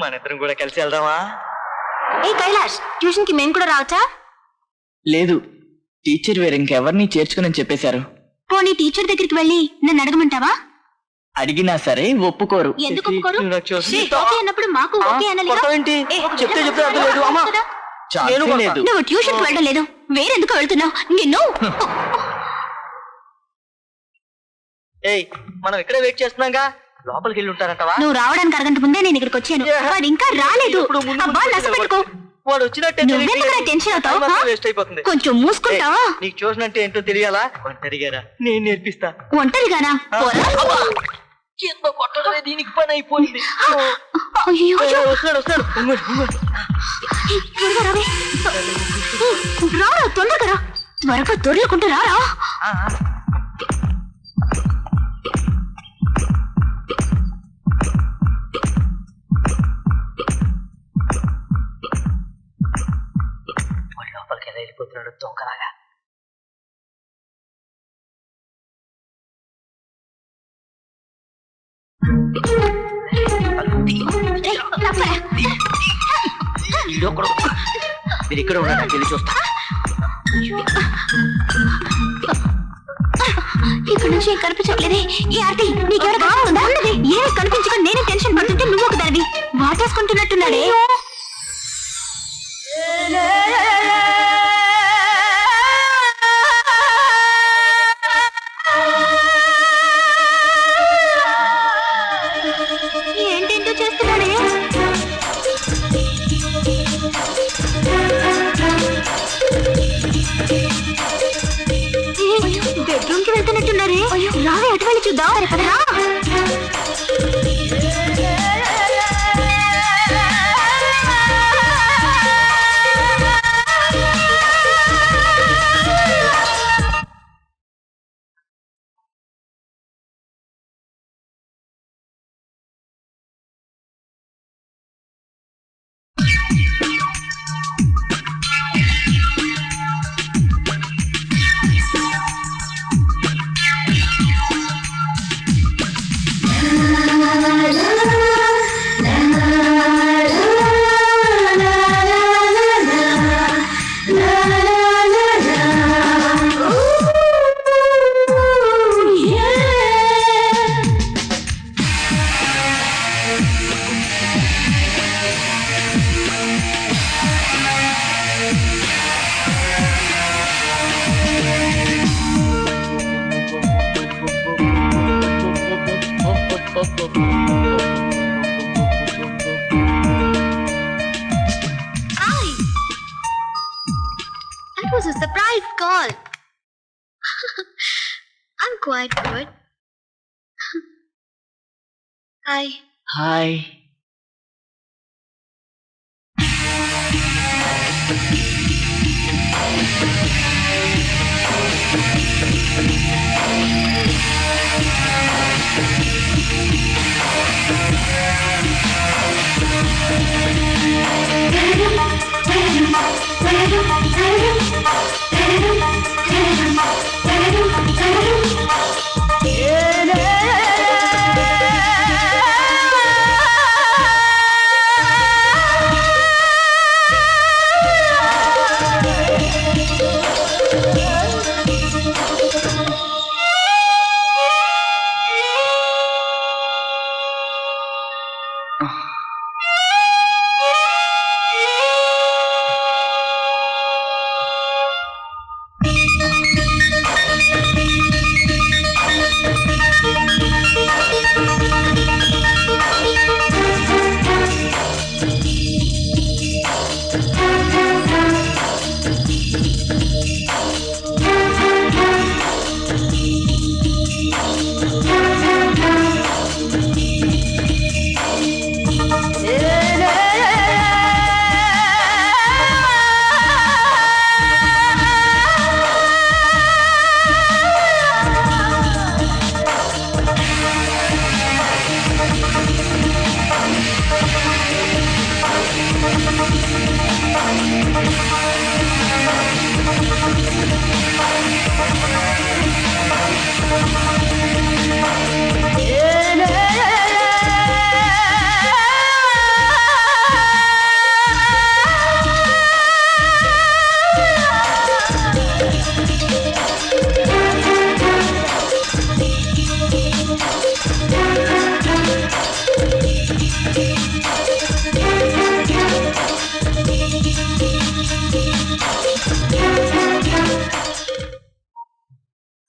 Speaker 1: మన ఇద్దరం కూడా కలిసి వెళ్దామా?
Speaker 7: ఏ కైలాష్, ట్యూషన్ కి మేము కూడా రావచ్చా?
Speaker 1: లేదు, టీచర్ వేరే ఇంకెవరిని చేర్చుకుని చెప్పేశారు.
Speaker 7: పోనీ టీచర్ దగ్గరికి వెళ్ళి నన్ను అడగమంటావా?
Speaker 1: అడిగినా సరే ఒప్పుకోరు.
Speaker 7: ఎందుకు ఒప్పుకోరు?
Speaker 1: నాకు చూసి-
Speaker 7: ఓకే అన్నప్పుడు మాకు ఓకే అనాలిగా?
Speaker 1: కొడతావేంటి? చెప్తే అర్థం లేదు. అమ్మా, ఛాన్సే లేదు.
Speaker 7: నువ్వు ట్యూషన్ వెళ్ళడం లేదు, వేరెందుకు వెళ్తున్నావు? నిన్ను
Speaker 1: ఏయ్, మనం ఇక్కడే వెయిట్ చేస్తున్నాగా, లోపలికి వెళ్ళి ఉంటారంటవా?
Speaker 7: నువ్వు రావడానికి అరగంట ముందే నేను ఇక్కడికి వచ్చాను. వాడు ఇంకా రాలేదు. అబ్బా, నచ్చపెట్టుకో.
Speaker 1: వాడు వచ్చినట్టే
Speaker 7: నువ్వెందుకు టెన్షన్ అవుతావు?
Speaker 1: వేస్ట్ అయిపోతుంది.
Speaker 7: కొంచెం మూసుకుంటావా?
Speaker 1: నీకు ట్యూషన్ అంటే ఏంటో తెలియాలా? ఒంటరిగారా నేను నేర్పిస్తా.
Speaker 7: ఒంటరిగానా? పోరా.
Speaker 1: కింద కొట్టడమే దీనికి పని అయిపోయింది.
Speaker 7: అయ్యో, అయ్యో.
Speaker 1: వస్తాడు వస్తాడు.
Speaker 7: త్వరగా రావే. రారా, తొందరగా రా. త్వరగా దొర్లుకుంటూ రారా.
Speaker 1: లోపలికి ఎలా వెళ్ళిపోతున్నాడు దొంగలాగా. మీరు ఇక్కడ ఉన్నా నాకు వెళ్ళి చూస్తా.
Speaker 7: ఇక్కడ నుంచి ఏం కనిపించట్లేదే. ఈ ఆర్తి నీకెవరు కావాలందా? ఏమి కనిపించకుండా నేనే టెన్షన్ పడుతుంటే నువ్వు ఒక దానివి వాటేసుకుంటున్నట్టున్నాడే. ఏంటేంటో చేస్తున్నాడే. బెడ్రూమ్ కి వెళ్తున్నట్టున్నారే. రావే, అటు వెళ్ళి చూద్దాం. రా. That was a surprise call. I'm quite good. Hi.
Speaker 1: Hi.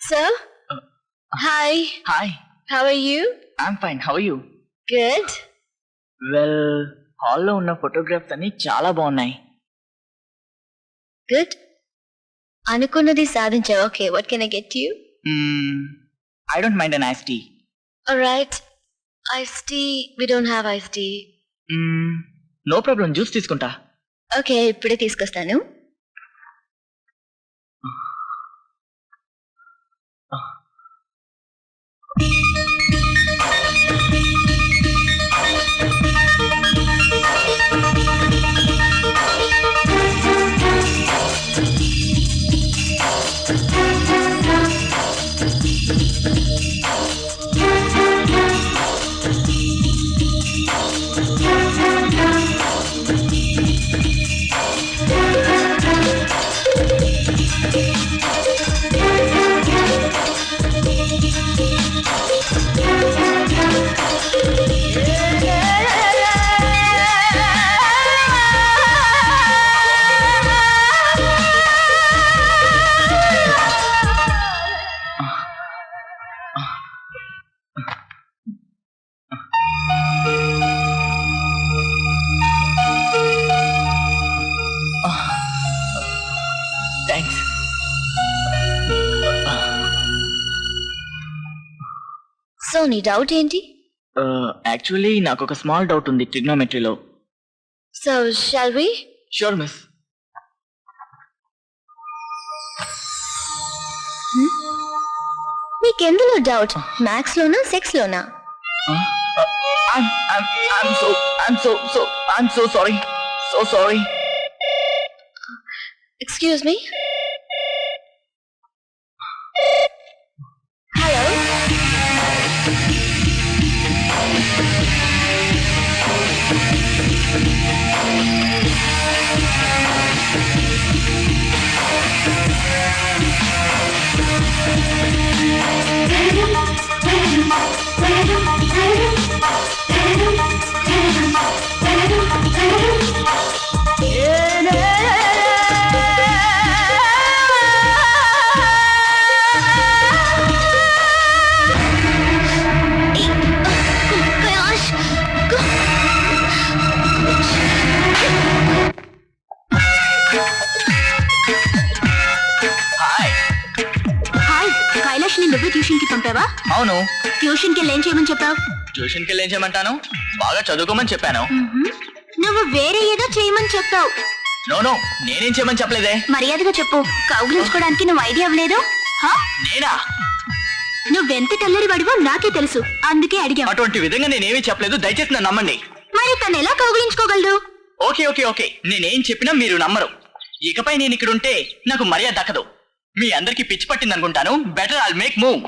Speaker 7: Sir? Hi.
Speaker 1: Hi,
Speaker 7: How are you?
Speaker 1: I'm fine. How you?
Speaker 7: Good.
Speaker 1: Well, హాల్లో ఉన్న ఫోటోగ్రాఫ్స్ అన్ని చాలా బాగున్నాయి.
Speaker 7: Good. అనుకున్నది సాధించావు. Okay, what can I get you?
Speaker 1: I don't mind an ice tea.
Speaker 7: Alright. Iced tea. We don't have iced tea.
Speaker 1: No problem, juice తీసుకుంటా.
Speaker 7: Okay, ఇప్పుడే తీసుకొస్తాను.
Speaker 1: థ్యాంక్స్.
Speaker 7: సో నీ డౌట్ ఏంటి?
Speaker 1: యాక్చువల్లీ నాకు ఒక స్మాల్ డౌట్ ఉంది ట్రిగ్నోమెట్రీలో.
Speaker 7: So shall we?
Speaker 1: Sure miss.
Speaker 7: నీకెందులో doubt? Maths లోనా, సెక్స్ లోనా?
Speaker 1: I'm so sorry. So sorry.
Speaker 7: Excuse me. Hello. Gosh.
Speaker 1: Hi.
Speaker 6: Hi, Kailash ని నువ్వే ట్యూషన్ కి పంపావా?
Speaker 1: అవును,
Speaker 6: ట్యూషన్ కి ఏం చేయమని చెప్పావు?
Speaker 1: ట్యూషన్కి వెళ్ళి ఏం చేయమంటాను? బాగా చదువుకోమని చెప్పాను.
Speaker 6: నువ్వు వేరే ఏదో చేయమని చెప్పావు.
Speaker 1: నో, నేనేం చేయమని చెప్పలేదే.
Speaker 6: మర్యాదగా చెప్పు, కౌగిలించుకోవడానికి నువ్వు ఐడియా అవ్వలేదు.
Speaker 1: నేనా?
Speaker 6: నువ్వెంత కల్లరి పడివో నాకే తెలుసు, అందుకే అడిగా.
Speaker 1: అటువంటి విధంగా నేనేమీ చెప్పలేదు, దయచేసి నన్ను నమ్మండి.
Speaker 6: మరి తను ఎలా కౌగిలించుకోగలడు?
Speaker 1: ఓకే, నేనేం చెప్పినా మీరు నమ్మరు. ఇకపై నేను ఇక్కడ ఉంటే నాకు మర్యాద దక్కదు. మీ అందరికి పిచ్చి పట్టింది అనుకుంటాను. Better I'll make move.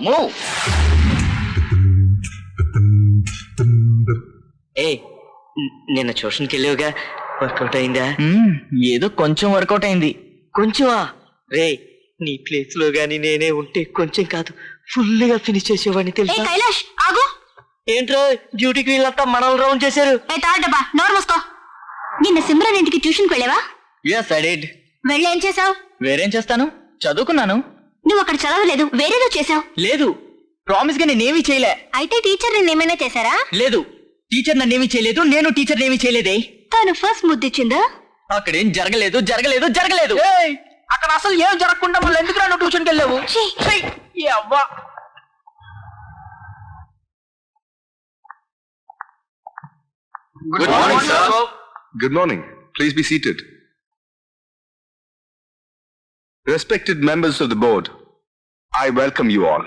Speaker 1: ఏ, నిన్న ట్యూషన్కి వెళ్ళావుగా, వర్కౌట్ అయిందా? ఏదో కొంచెం వర్కౌట్ అయింది. కొంచెమా? రే, నీ ప్లేస్ లో గానీ నేనే ఉంటే కొంచెం కాదు, ఫుల్ గా ఫినిష్ చేసేవాడిని
Speaker 6: ఏ
Speaker 1: తెలుసా?
Speaker 6: కైలాష్ ఆగు.
Speaker 1: ఏంట్రో డ్యూటీకి వీళ్ళంతా మనల్ని రౌండ్ చేశారు.
Speaker 6: ఏ తాడబ్బా, నోరు మూసుకో. నిన్న సిమ్రన్ ఇంటికి ట్యూషన్కి వెళ్ళావా?
Speaker 1: yes I did.
Speaker 6: వెళ్ళి ఏం చేసావు?
Speaker 1: వేరేం చేస్తాను, చదువుకున్నాను.
Speaker 6: నువ్వు అక్కడ చదవలేదు, వేరేదో చేసావు.
Speaker 1: లేదు, ప్రామిస్ గా నేనేమీ చేయలే.
Speaker 6: అయితే టీచర్ నిన్నేమైనా చేశారా?
Speaker 1: లేదు, టీచర్ నన్నేమీ చేయలేదు, నేను టీచర్ ఏమీ చేయలేదే.
Speaker 6: తను ఫస్ట్ ముద్దిచ్చిందా?
Speaker 1: అక్కడేం జరగలేదు. అక్కడ అసలు ఏం జరగకుండా మళ్ళీ ఎందుకు రాను ట్యూషన్కి వెళ్ళావు? అవ్వా.
Speaker 5: Good morning, sir. Good morning. Please be seated. Respected members of the board, I welcome you all.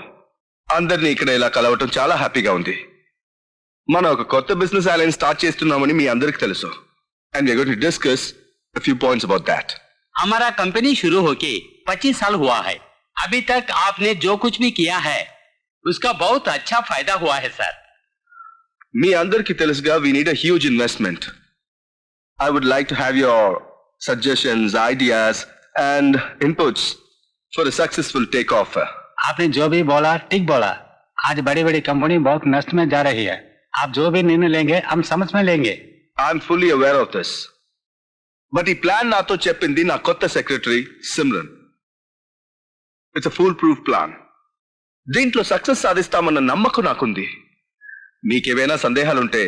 Speaker 5: అందరినీ ఇక్కడ ఇలా కలవటం చాలా హ్యాపీగా ఉంది. మనం ఒక కొత్త బిజినెస్ అలయన్స్ స్టార్ట్ చేస్తున్నామని మీ అందరికి తెలుసు. And we are going to discuss a few points about that.
Speaker 2: हमारा कंपनी शुरू होके 25 साल हुआ है. अभी तक आपने जो कुछ भी किया है उसका बहुत अच्छा फायदा हुआ है सर.
Speaker 5: మీ అందరికి తెలుసుగా we need a huge investment. I would like to have your suggestions, ideas and inputs for a successful takeoff.
Speaker 9: आपने जो भी बोला ठीक बोला. आज बड़ी बड़ी कंपनी बहुत नष्ट में जा रही है. आप जो भी निर्णय लेंगे हम समझ में लेंगे.
Speaker 5: I'm fully aware of this. But ఈ ప్లాన్ నాతో చెప్పింది నా కొత్త secretary Simran. It's a foolproof plan. దీంట్లో సక్సెస్ సాధిస్తామన్న నమ్మకం నాకుంది. మీకేమైనా సందేహాలుంటే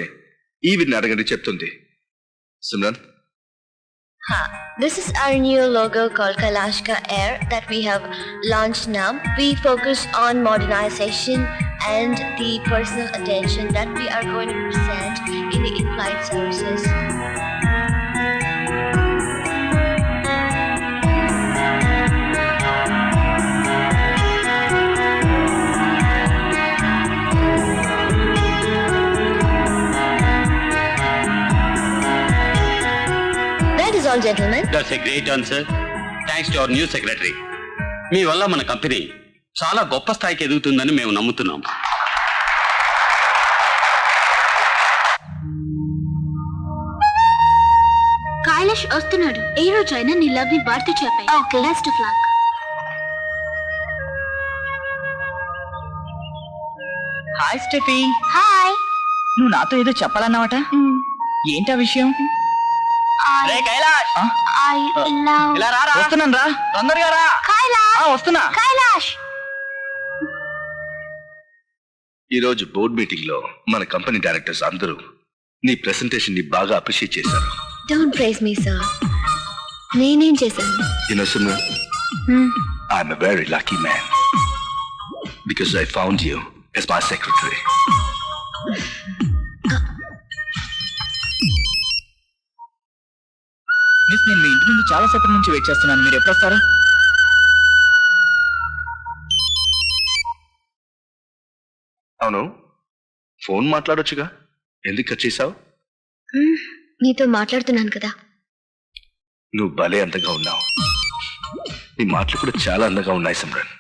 Speaker 5: ఈవిని అడగండి, చెప్తుంది. Simran,
Speaker 7: This is our new logo called Kailashka Air that we have launched now. We focus on modernization and the personal attention that we are going to present in the in-flight services. That is all, gentlemen.
Speaker 2: That's a great answer. Thanks to our new secretary. మీ వల్ల మన company చాలా గొప్ప స్థాయికి ఎదుగుతుందని మేము నమ్ముతున్నాం.
Speaker 7: కైలాష్ వస్తున్నాడు. ఏ రోజైనా నీ లవ్ ని వార్త చెప్పాయి. Okay, best of luck.
Speaker 1: Hi Steffi.
Speaker 7: Hi.
Speaker 1: నువ్వు నాతో ఏదో చెప్పాలన్నావట, ఏంటా విషయం? రే కైలాష్,
Speaker 7: I love
Speaker 1: ఇలా రారా. వస్తున్నాను రా, తొందరగా రా.
Speaker 7: కైలాష్.
Speaker 1: వస్తున్నా.
Speaker 7: కైలాష్.
Speaker 5: ఈరోజు బోర్డ్ మీటింగ్ లో మన కంపెనీ డైరెక్టర్స్ అందరూ నీ ప్రెసెంటేషన్ ని బాగా అప్రిషియేట్ చేశారు.
Speaker 7: Don't praise me, sir. నేనేం చేశాను?
Speaker 5: You know, Simran, I'm a very lucky man because I found you as my secretary.
Speaker 1: Miss, నేను మీ ఇంటి ముందు చాలా సేపటి నుంచి వెయిట్ చేస్తున్నాను. మీరు ఎప్పుడు వస్తారా?
Speaker 5: అవును, ఫోన్ మాట్లాడొచ్చుగా, ఎందుకు కట్ చేసావు?
Speaker 7: నీతో మాట్లాడుతున్నాను కదా.
Speaker 5: నువ్వు భలే అందంగా ఉన్నావు. నీ మాటలు కూడా చాలా అందంగా ఉన్నాయి Simran.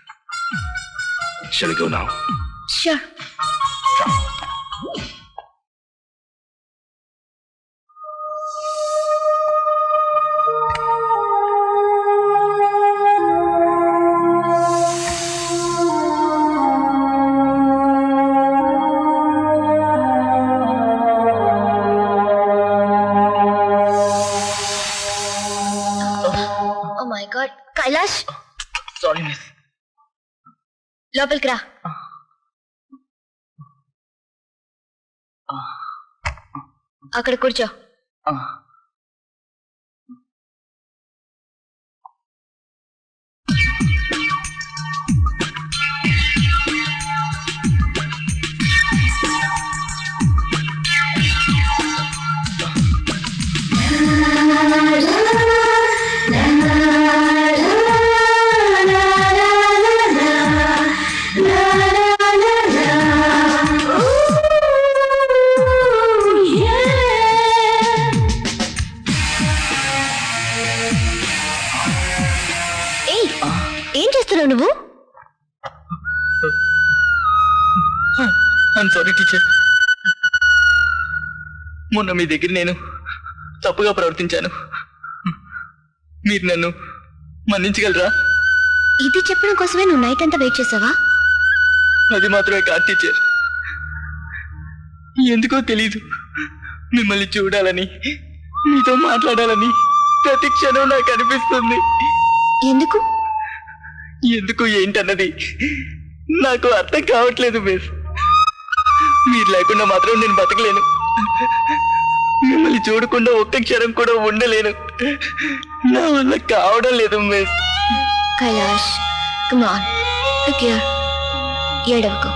Speaker 5: Shall we go now?
Speaker 7: Sure. Oh my God. Kailash,
Speaker 1: sorry miss.
Speaker 7: లోపలికి రా. అక్కడ కూర్చో. ఏం చేస్తున్నావు నువ్వు?
Speaker 1: సారీ టీచర్, మొన్న మీ దగ్గర నేను తప్పుగా ప్రవర్తించాను. మీరు నన్ను మన్నించగలరా?
Speaker 7: ఇది చెప్పడం కోసమే నువ్వు నైట్ అంతా వెయిట్ చేసావా?
Speaker 1: అది మాత్రమే కాదు టీచర్, ఎందుకో తెలీదు, మిమ్మల్ని చూడాలని, మీతో మాట్లాడాలని ప్రతి క్షణం నాకు అనిపిస్తుంది.
Speaker 7: ఎందుకు?
Speaker 1: ఎందుకు ఏంటన్నది నాకు అర్థం కావట్లేదు మిస్. మీరు లేకుండా మాత్రం నేను బతకలేను. మిమ్మల్ని చూడకుండా ఒక్క క్షణం కూడా ఉండలేను. నా వల్ల కావడం లేదు miss.
Speaker 7: Kailash, come on, look here. ఏడవకు.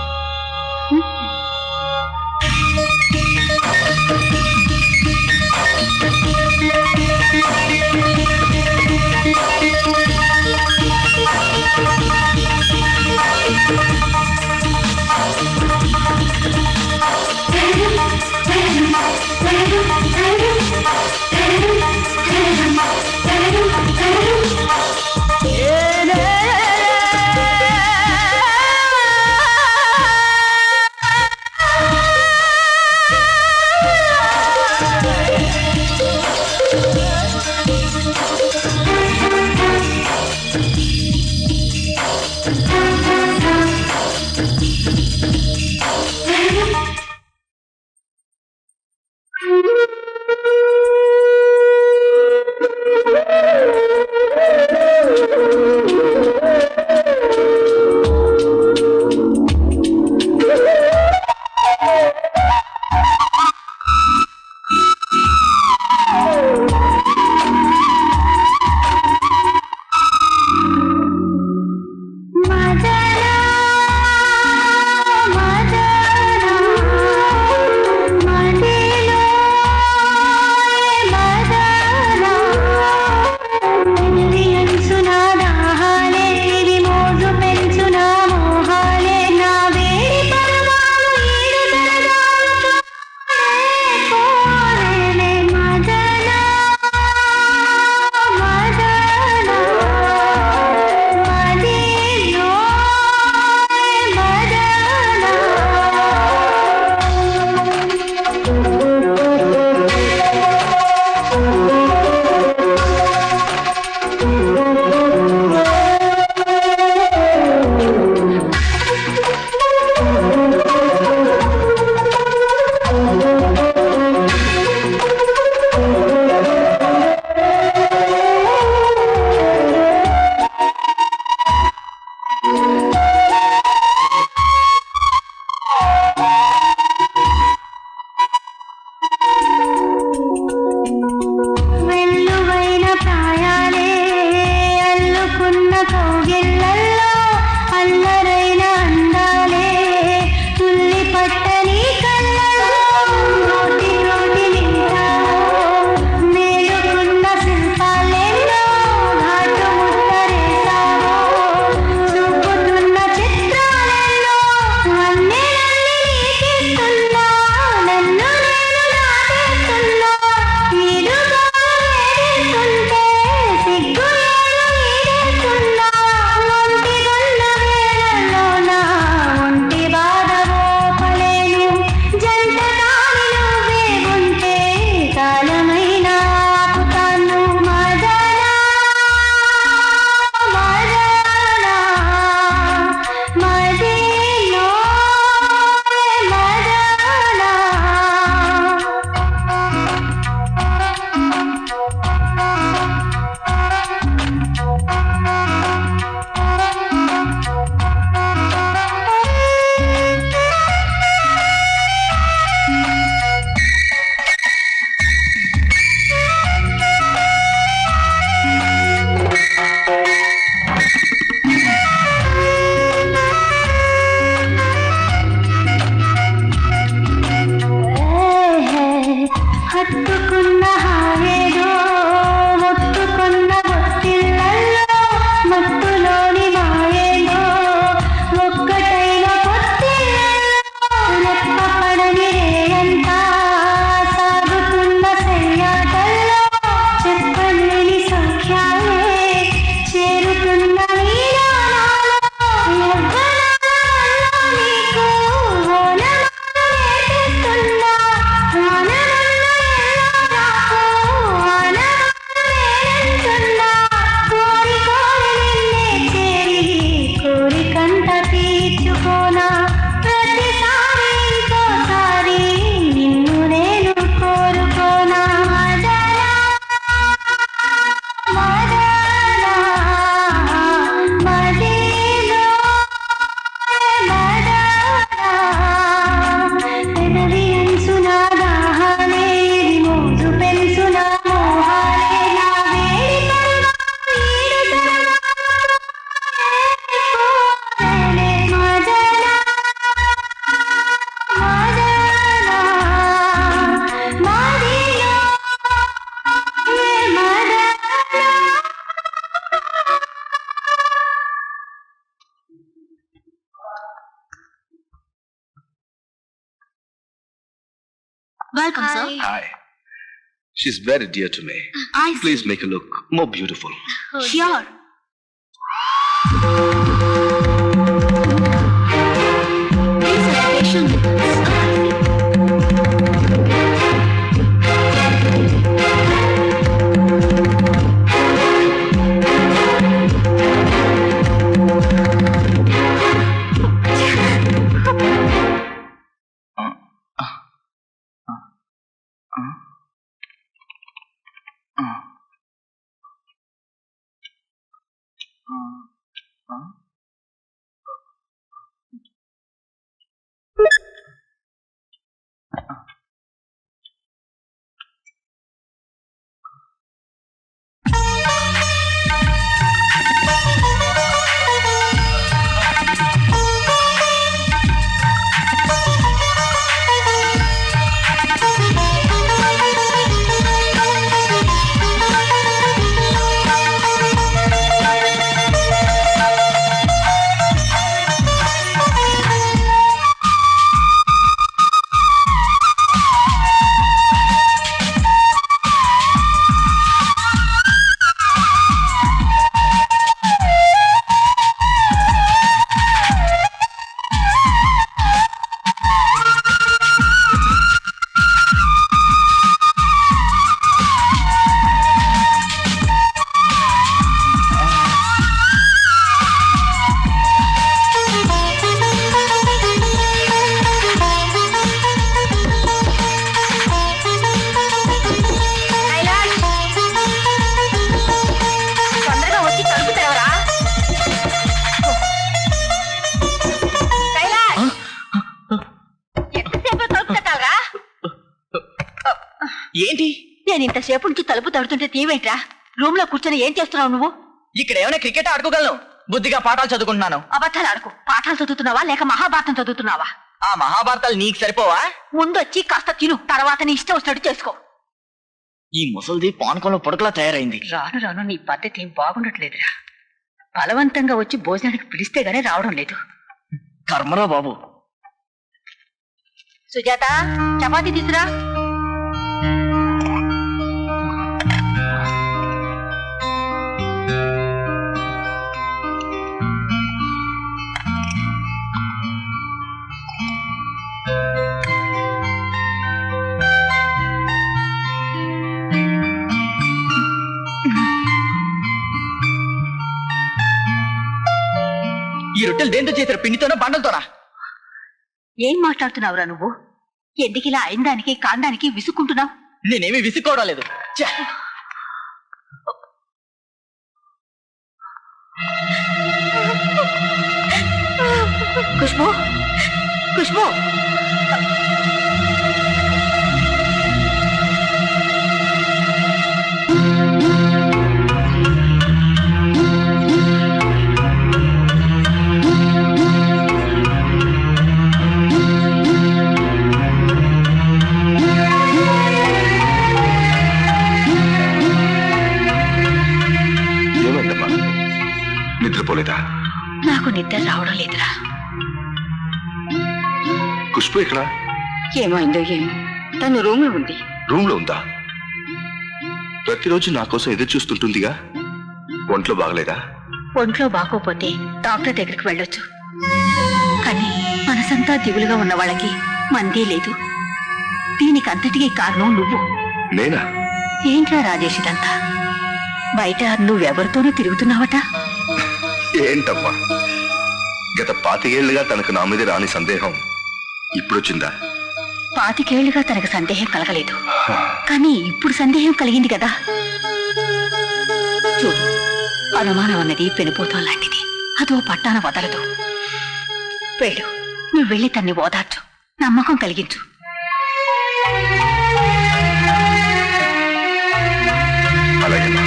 Speaker 4: కౌగిళ్ళల్లో అల్లరైన అందాలే తుల్లి పట్టని కళ్ళల్లో నోటి నోటి నింటావు మేలుకున్న శిల్పాలెన్నో ఘాటు ముద్దరేసావు చూపుతున్న చిత్రాలెన్నో అన్నీ నీకిస్తున్నా నన్ను నేను దాటేస్తున్నా ఈడుగా వేడుకుంటే సిగ్గు ఈడేస్తున్నా ఒంటిగున్న వేళల్లోన ఒంటి బాధ ఓపలేను జంట కాని నువ్వే ఉంటే కాలమైనా ఆపుతాను మదనా మదనా మదిలో మదనా హత్తుకున్న హాయేదో ముట్టుకున్న ఒత్తిళ్ళల్లో మత్తులోని మాయేదో ఒక్కటైన పొత్తిళ్ళల్లో రెప్పపడని రేయంతా సాగుతున్న సయ్యాటల్లో చెప్పలేని సౌఖ్యాలే చేరుతున్న నీరానాలో నీకు ఓనమాలు నేర్పిస్తున్నా కోరికంట తీర్చుకోనా ప్రతిసారి ఇంకోసారి నిన్ను నేను కోరుకోనా మదనా మదనా మదిలో మదనా పెదవి అంచున దాహాలే మోజు పెంచున మోహాలే నా వేడి తరువాలే మదనా మదనా మదిలో మదనా
Speaker 6: welcome sir.
Speaker 5: Hi. She's very dear to me. Please make her look more beautiful.
Speaker 6: Sure.
Speaker 1: ఏంటి?
Speaker 6: నేను ఇంతసేపు నుంచి తలుపు తడుతుంటే తీవేంట్రా? రూమ్ లో కూర్చొని ఏం చేస్తున్నావు నువ్వు?
Speaker 1: ఇక్కడ ఏమైనా క్రికెట్ ఆడుకోగలను, బుద్ధిగా పాఠాలు చదువుకుంటున్నాను.
Speaker 6: అబద్ధాలు ఆడుకో. పాఠాలు చదువుతున్నావా లేక మహాభారతం చదువుతున్నావా?
Speaker 1: ఆ మహాభారతాలు నీకు సరిపోవా?
Speaker 6: ముందొచ్చి కాస్త తిను, తర్వాత నీ ఇష్టం వచ్చినట్టు చేసుకో.
Speaker 1: ఈ ముసలిది పానకంలో పొడకలా తయారైంది.
Speaker 6: రాను రాను నీ పద్ధతి ఏం బాగుండట్లేదురా. బలవంతంగా వచ్చి భోజనానికి పిలిస్తే గానీ రావడం లేదు.
Speaker 1: కర్మరా బాబు.
Speaker 6: సుజాత, చపాతీ తీసురా.
Speaker 1: ఈ రొట్టెలు దేంతో చేశారు, పిండితోనా బండలతోనా?
Speaker 6: ఏం మాట్లాడుతున్నావురా నువ్వు? ఎందుకిలా అయిందానికి కాందానికి విసుక్కుంటున్నావు?
Speaker 1: నేనేమి విసుక్కోవడం లేదు. ఛే!
Speaker 6: ఖుష్బూ, ఖుష్బూ,
Speaker 5: ఏమైందమ్మా, నిద్రపోలేదా?
Speaker 6: నాకు నిద్ర రావడం లేదురా.
Speaker 5: ఖుష్బు ఇక్కడ
Speaker 6: ఏమైందో ఏమో, తను రూమ్ లో ఉంది.
Speaker 5: రూమ్ లో ఉందా? ప్రతిరోజు నా కోసం ఎదురు చూస్తుంటుందిగా. ఒంట్లో బాగలేదా?
Speaker 6: ఒంట్లో బాగోపోతే డాక్టర్ దగ్గరికి వెళ్ళొచ్చు, కానీ మనసంతా దిగులుగా ఉన్న వాళ్ళకి మందే లేదు. దీనికి అంతటికీ కారణం నువ్వు.
Speaker 5: నేనా?
Speaker 6: ఏంట్రా రాజేష్ ఇదంతా? బయట నువ్వెవరితోనూ తిరుగుతున్నావట?
Speaker 5: ఏంటమ్మా, గత 25 ఏళ్లుగా తనకు నా మీద రాని సందేహం ఇప్పుడొచ్చిందా?
Speaker 6: 25 ఏళ్లుగా తనకు సందేహం కలగలేదు, కానీ ఇప్పుడు సందేహం కలిగింది కదా. చూడు, అనుమానం అన్నది పెనుపోతం లాంటిది, అదో పట్టాన వదలదు. వెళ్ళు, నువ్వు వెళ్ళి తన్ని ఓదార్చు, నమ్మకం కలిగించు.
Speaker 5: అలాగేమ్మా.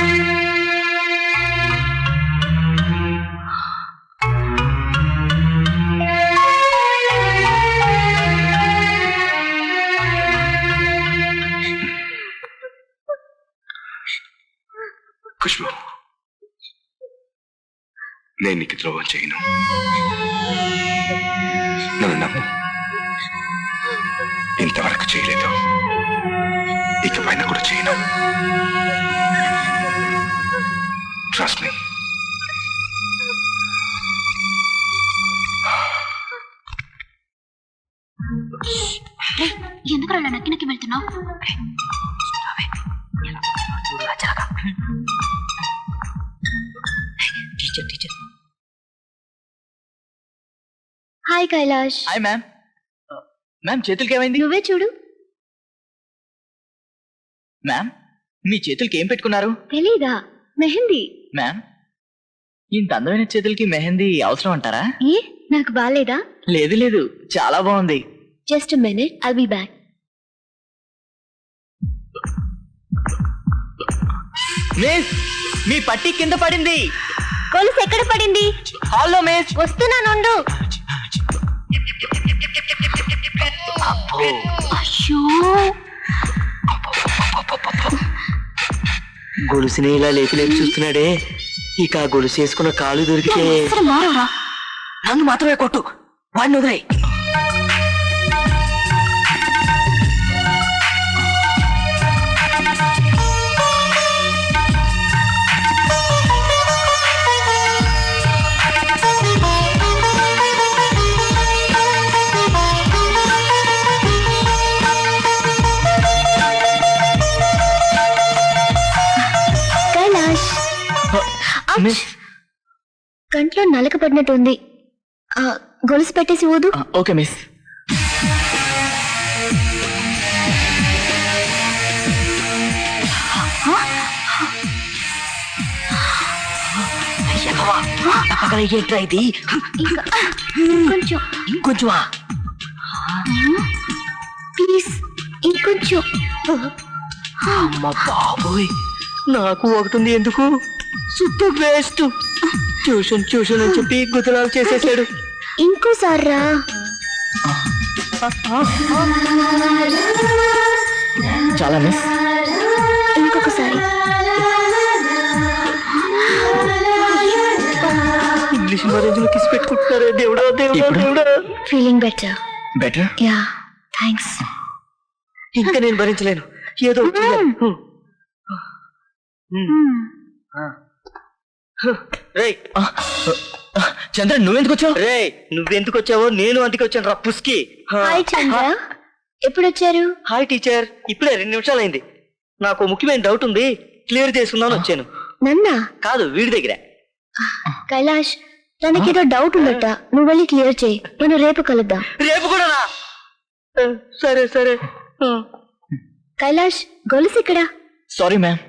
Speaker 5: ఖుష్బు, నేను నీకు ద్రోహం చేయను. నన్ను నమ్ము, ఇంతవరకు చేయలేదు, ఇకపైన కూడా చేయను. Trust me.
Speaker 7: ఎందుకు అలా నక్కి నక్కి వెళ్తున్నావు? Hi Kailash.
Speaker 1: Hi ma'am. Ma'am, చేతులకి ఏమైంది?
Speaker 7: నువ్వే చూడు.
Speaker 1: మ్యామ్, మీ చేతులకి ఏం పెట్టుకున్నారు?
Speaker 7: తెలీదా? మెహందీ.
Speaker 1: మ్యామ్, ఇంత అందమైన చేతులకి మెహందీ అవసరం అంటారా?
Speaker 7: ఏ, నాకు బాలేదా?
Speaker 1: లేదు లేదు, చాలా బాగుంది.
Speaker 7: Just minute, I'll be back.
Speaker 1: Miss, మీ పట్టి కింద పడింది.
Speaker 7: కొలుసు ఎక్కడ పడింది?
Speaker 1: హాల్లో మిస్.
Speaker 7: వస్తున్నానుండు. అయ్యో,
Speaker 1: గొలుసుని ఇలా లేపి లేపి చూస్తున్నాడే. ఇక ఆ గొలుసు వేసుకున్న కాలు దొరికితే
Speaker 7: అసలు మారవరా?
Speaker 1: నన్ను మాత్రమే కొట్టు, వాడిని వదిలేయ్.
Speaker 7: కైలాష్,
Speaker 1: మిస్.
Speaker 7: కంట్లో నలక పడినట్టు ఉంది. గొలుసు పెట్టేసి ఊదు.
Speaker 1: Okay miss. ఏంట్రా ఇది?
Speaker 7: ఇంకొంచెం,
Speaker 1: ఇంకొంచెమా?
Speaker 7: ప్లీజ్ ఇంకొంచెం.
Speaker 1: అమ్మ బాబోయ్, నాకు ఒకటి ఎందుకు? శుద్ధ వేస్ట్. ట్యూషన్ అని చెప్పి గుతరాలు చేసేసాడు.
Speaker 7: ఇంకోసారి రా.
Speaker 1: చాలా మిస్.
Speaker 7: ఇంకొకసారి.
Speaker 1: ఇంగ్లీష్ మ్యారేజ్ లో కిసి పెట్టుకుంటున్నారే దేవుడా దేవుడా దేవుడా.
Speaker 7: Feeling better.
Speaker 1: Better.
Speaker 7: Yeah thanks.
Speaker 1: ఇంకా నేను భరించలేను. ఏదో రేయ్ చంద్ర నువ్వెందుకు వచ్చావు? రే నువ్వెందుకు వచ్చావో నేను అందుకు వచ్చాను రా పుస్కి.
Speaker 7: హాయ్ చంద్ర, ఎప్పుడు వచ్చారు?
Speaker 1: హాయ్ టీచర్, ఇప్పుడే 2 నిమిషాలు అయింది. నాకు ముఖ్యమైన డౌట్ ఉంది, క్లియర్ చేసుకుందామని వచ్చాను.
Speaker 7: నన్నా?
Speaker 1: కాదు వీడి దగ్గర.
Speaker 7: కైలాష్, తనకేదో డౌట్ ఉందట, నువ్వు వెళ్ళి క్లియర్ చేయి. మనం రేపు కలుద్దాం.
Speaker 1: రేపు కూడా? సరే సరే.
Speaker 7: కైలాష్, గొలుసు ఇక్కడ.
Speaker 1: Sorry ma'am.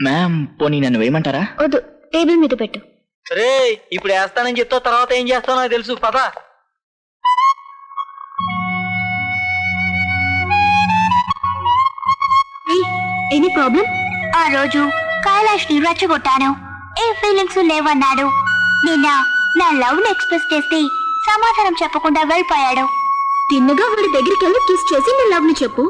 Speaker 1: మ్యామ్ పోనీ నన్ను వేయమంటారా?
Speaker 7: వద్దు, టేబుల్ మీద పెట్టు.
Speaker 1: రే ఇప్పుడు వేస్తానని చెప్తా, తర్వాత ఏం చేస్తానో నాకు తెలుసు. పద.
Speaker 7: Any problem? ఆ రోజు కైలాష్ ని రెచ్చగొట్టాను, ఏ ఫీలింగ్స్ లేవన్నాడు. నిన్న నా లవ్ ని ఎక్స్ప్రెస్ చేస్తే సమాధానం చెప్పకుండా వెళ్ళిపోయాడు. తిన్నగా వాడి దగ్గరికి వెళ్ళి కిస్ చేసి నీ లవ్ ని చెప్పు.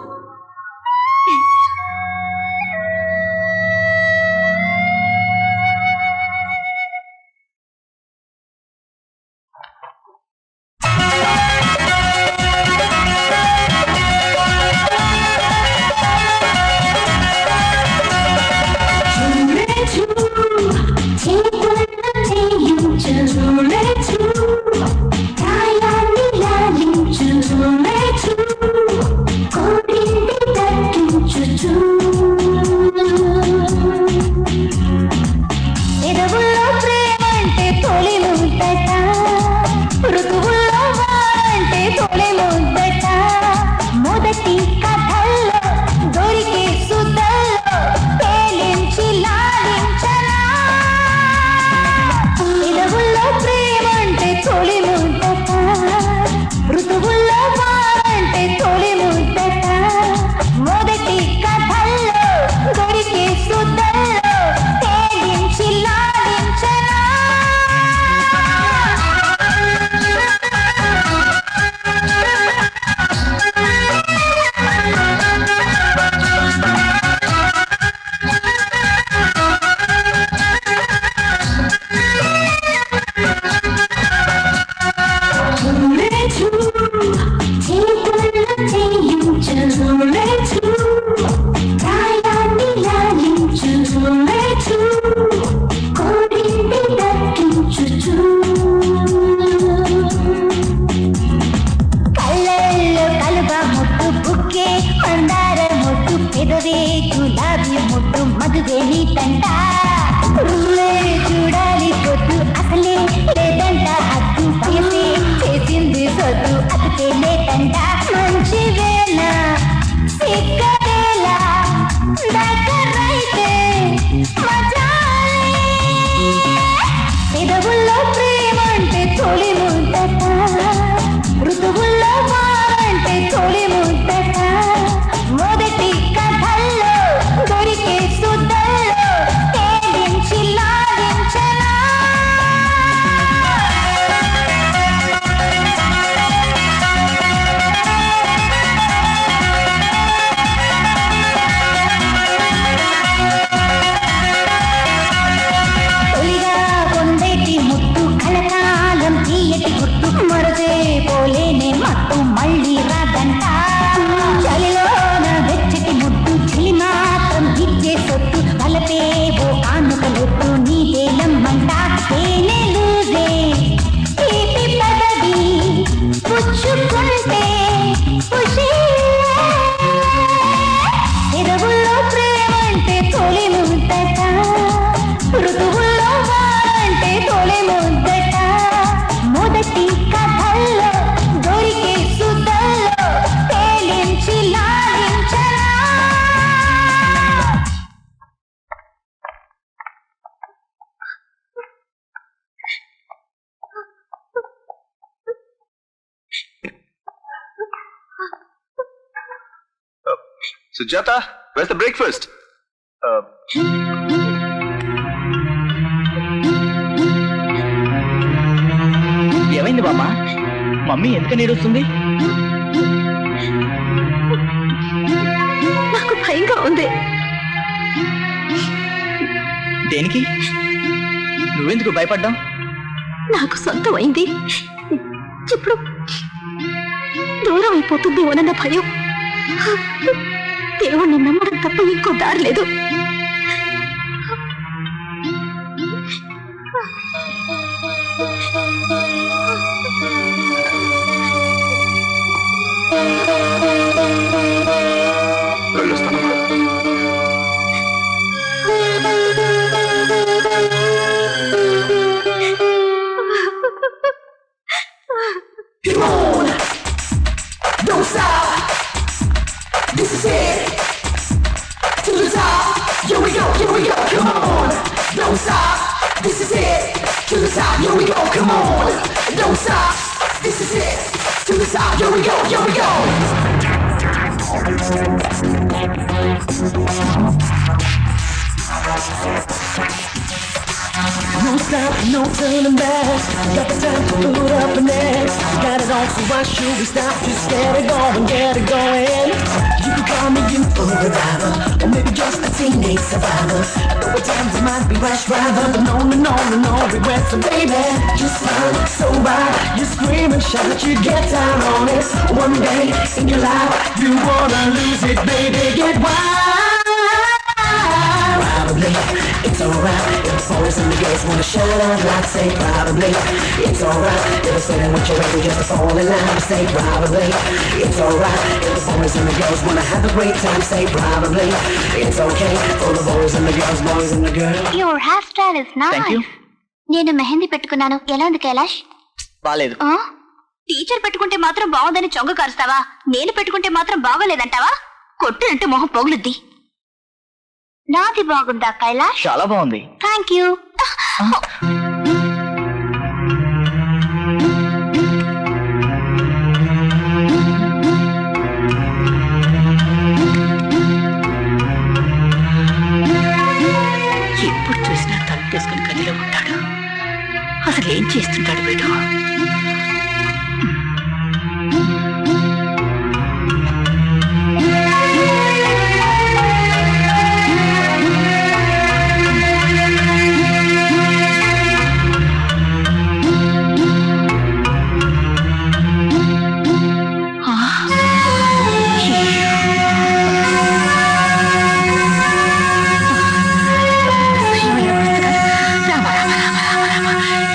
Speaker 5: Sujata, where's the breakfast?
Speaker 1: ఏమైంది బామ్మ? మమ్మీ ఎందుకని ఏడుస్తుంది?
Speaker 6: నాకు భయంగా ఉంది.
Speaker 1: దేనికి? నువ్వెందుకు భయపడ్డావు?
Speaker 6: నాకు సొంతమైంది ఇప్పుడు దూరం అయిపోతుందేమోనన్న భయం. దేవుణ్ణి నమ్మడం తప్ప ఇంకో దారి లేదు.
Speaker 5: వెళ్ళొస్తానమ్మా.
Speaker 3: Come on, don't stop. This is it. To the top. Here we go, here we go. Come on, don't stop. This is it. To the top. Here we go. Come on, don't stop. This is it. To the top. Here we go, here we go.
Speaker 4: No stop, no turning back. Got the time to put up an act. Got it on, so why should we stop? Just get it going, get it going. You can call me youthful reviver, or maybe just a teenage survivor. I know at times I might be rash driver, but no regret. So baby, just learn so right. You scream and shout, you get down on it. One day in your life, you wanna lose it, baby. Get wild. Probably, it's alright if the boys and the girls wanna shine out like say probably. It's alright if they're sitting with your record just to fall in line. Say probably. It's alright if the boys and the girls wanna have a great time. Say probably. It's okay for the boys and the girls, boys and the girls.
Speaker 7: Your hair style is
Speaker 1: Thank you.
Speaker 7: Nice. నేను మెహందీ పెట్టుకున్నాను. ఎలా ఉంది కైలాష్?
Speaker 1: బాలేదు.
Speaker 6: Teacher పెట్టుకుంటే మాత్రం బాగుందని చొంగ కారుస్తావా? నేను పెట్టుకుంటే మాత్రం బాగోలేదంటావా? కొట్టినంటే మొహం పొగులుద్ది.
Speaker 7: నాది బాగుందా కైలాష్?
Speaker 1: చాలా బాగుంది.
Speaker 7: Thank you.
Speaker 6: ఎప్పుడు చూసినా తలుపేసుకుని గదిలో ఉంటాడు. అసలు ఏం చేస్తుంటాడు వీడు?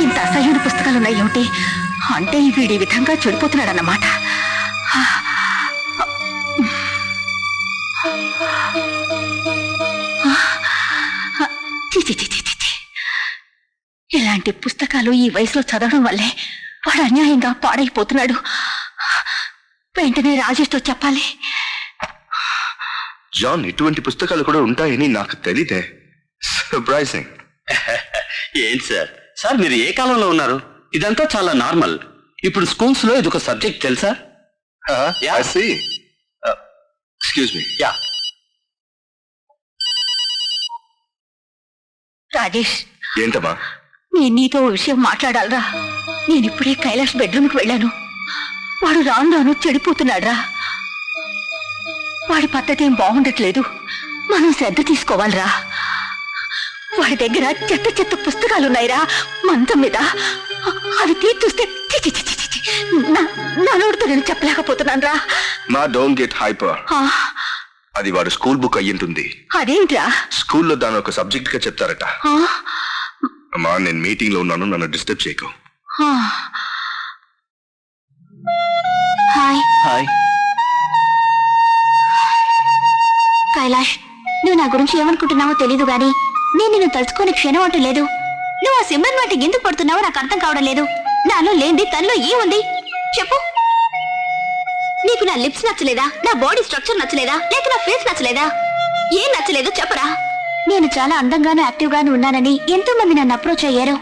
Speaker 6: ఇంత అసహ్యమైన పుస్తకాలు ఉన్నాయేమిటి? అంటే వీడి విధంగా చెడిపోతున్నాడన్నమాట. ఛీ, ఛీ, ఛీ, ఛీ, ఛీ. ఇలాంటి పుస్తకాలు ఈ వయసులో చదవడం వల్లే వాడు అన్యాయంగా పాడైపోతున్నాడు. వెంటనే రాజేష్తో చెప్పాలి.
Speaker 5: జాన్, ఇటువంటి పుస్తకాలు కూడా ఉంటాయని నాకు తెలీదే. సర్ప్రైజింగ్.
Speaker 2: ఏంటి సార్ మీరు ఏ కాలంలో ఉన్నారు? ఇదంతా చాలా నార్మల్. ఇప్పుడు స్కూల్స్ లో ఇది ఒక సబ్జెక్ట్ తెలుసా?
Speaker 5: I see. Excuse me.
Speaker 2: Yeah.
Speaker 6: Rajesh,
Speaker 5: ఏంటమ్మా?
Speaker 6: నేను నీతో ఓ విషయం మాట్లాడాలరా. నేనిప్పుడే కైలాష్ బెడ్రూమ్కి వెళ్ళాను. వాడు రాను రాను చెడిపోతున్నాడురా. వాడి పద్ధతి ఏం బాగుండట్లేదు. మనం శ్రద్ధ తీసుకోవాలిరా. వాడి దగ్గర చెత్త చెత్త పుస్తకాలున్నాయిరా మంచం మీద. అవి తీర్చూస్తే నా నోటితో నేను చెప్పలేకపోతున్నాను రా.
Speaker 5: మా డోంట్ గెట్ హైపర్. అది వాడు స్కూల్ బుక్ అయ్యింటుంది.
Speaker 6: అదేంట్రా?
Speaker 5: స్కూల్లో దాని ఒక సబ్జెక్ట్ గా చెప్తారట. అమ్మా, నేను మీటింగ్ లో ఉన్నాను, నన్ను డిస్టర్బ్ చేయకు.
Speaker 7: Hi
Speaker 1: hi.
Speaker 7: కైలాష్, నువ్వు నా గురించి ఏమనుకుంటున్నావో తెలీదు గాని నేను నిన్ను తలుచుకోని క్షణం అంటూ లేదు. నువ్వు ఆ సిమ్మన్ వాటి ఎందుకు పడుతున్నావో నాకు అర్థం కావడం లేదు. నాలో లేంది తనలో ఏముంది చెప్పు. నీకు నా లిప్స్ నచ్చలేదా? నా బాడీ స్ట్రక్చర్ నచ్చలేదా? లేక నా ఫేస్ నచ్చలేదా? ఏం నచ్చలేదో చెప్పరా. నేను చాలా అందంగాను యాక్టివ్ గాను ఉన్నానని ఎంతో మంది నన్ను అప్రోచ్ అయ్యారు.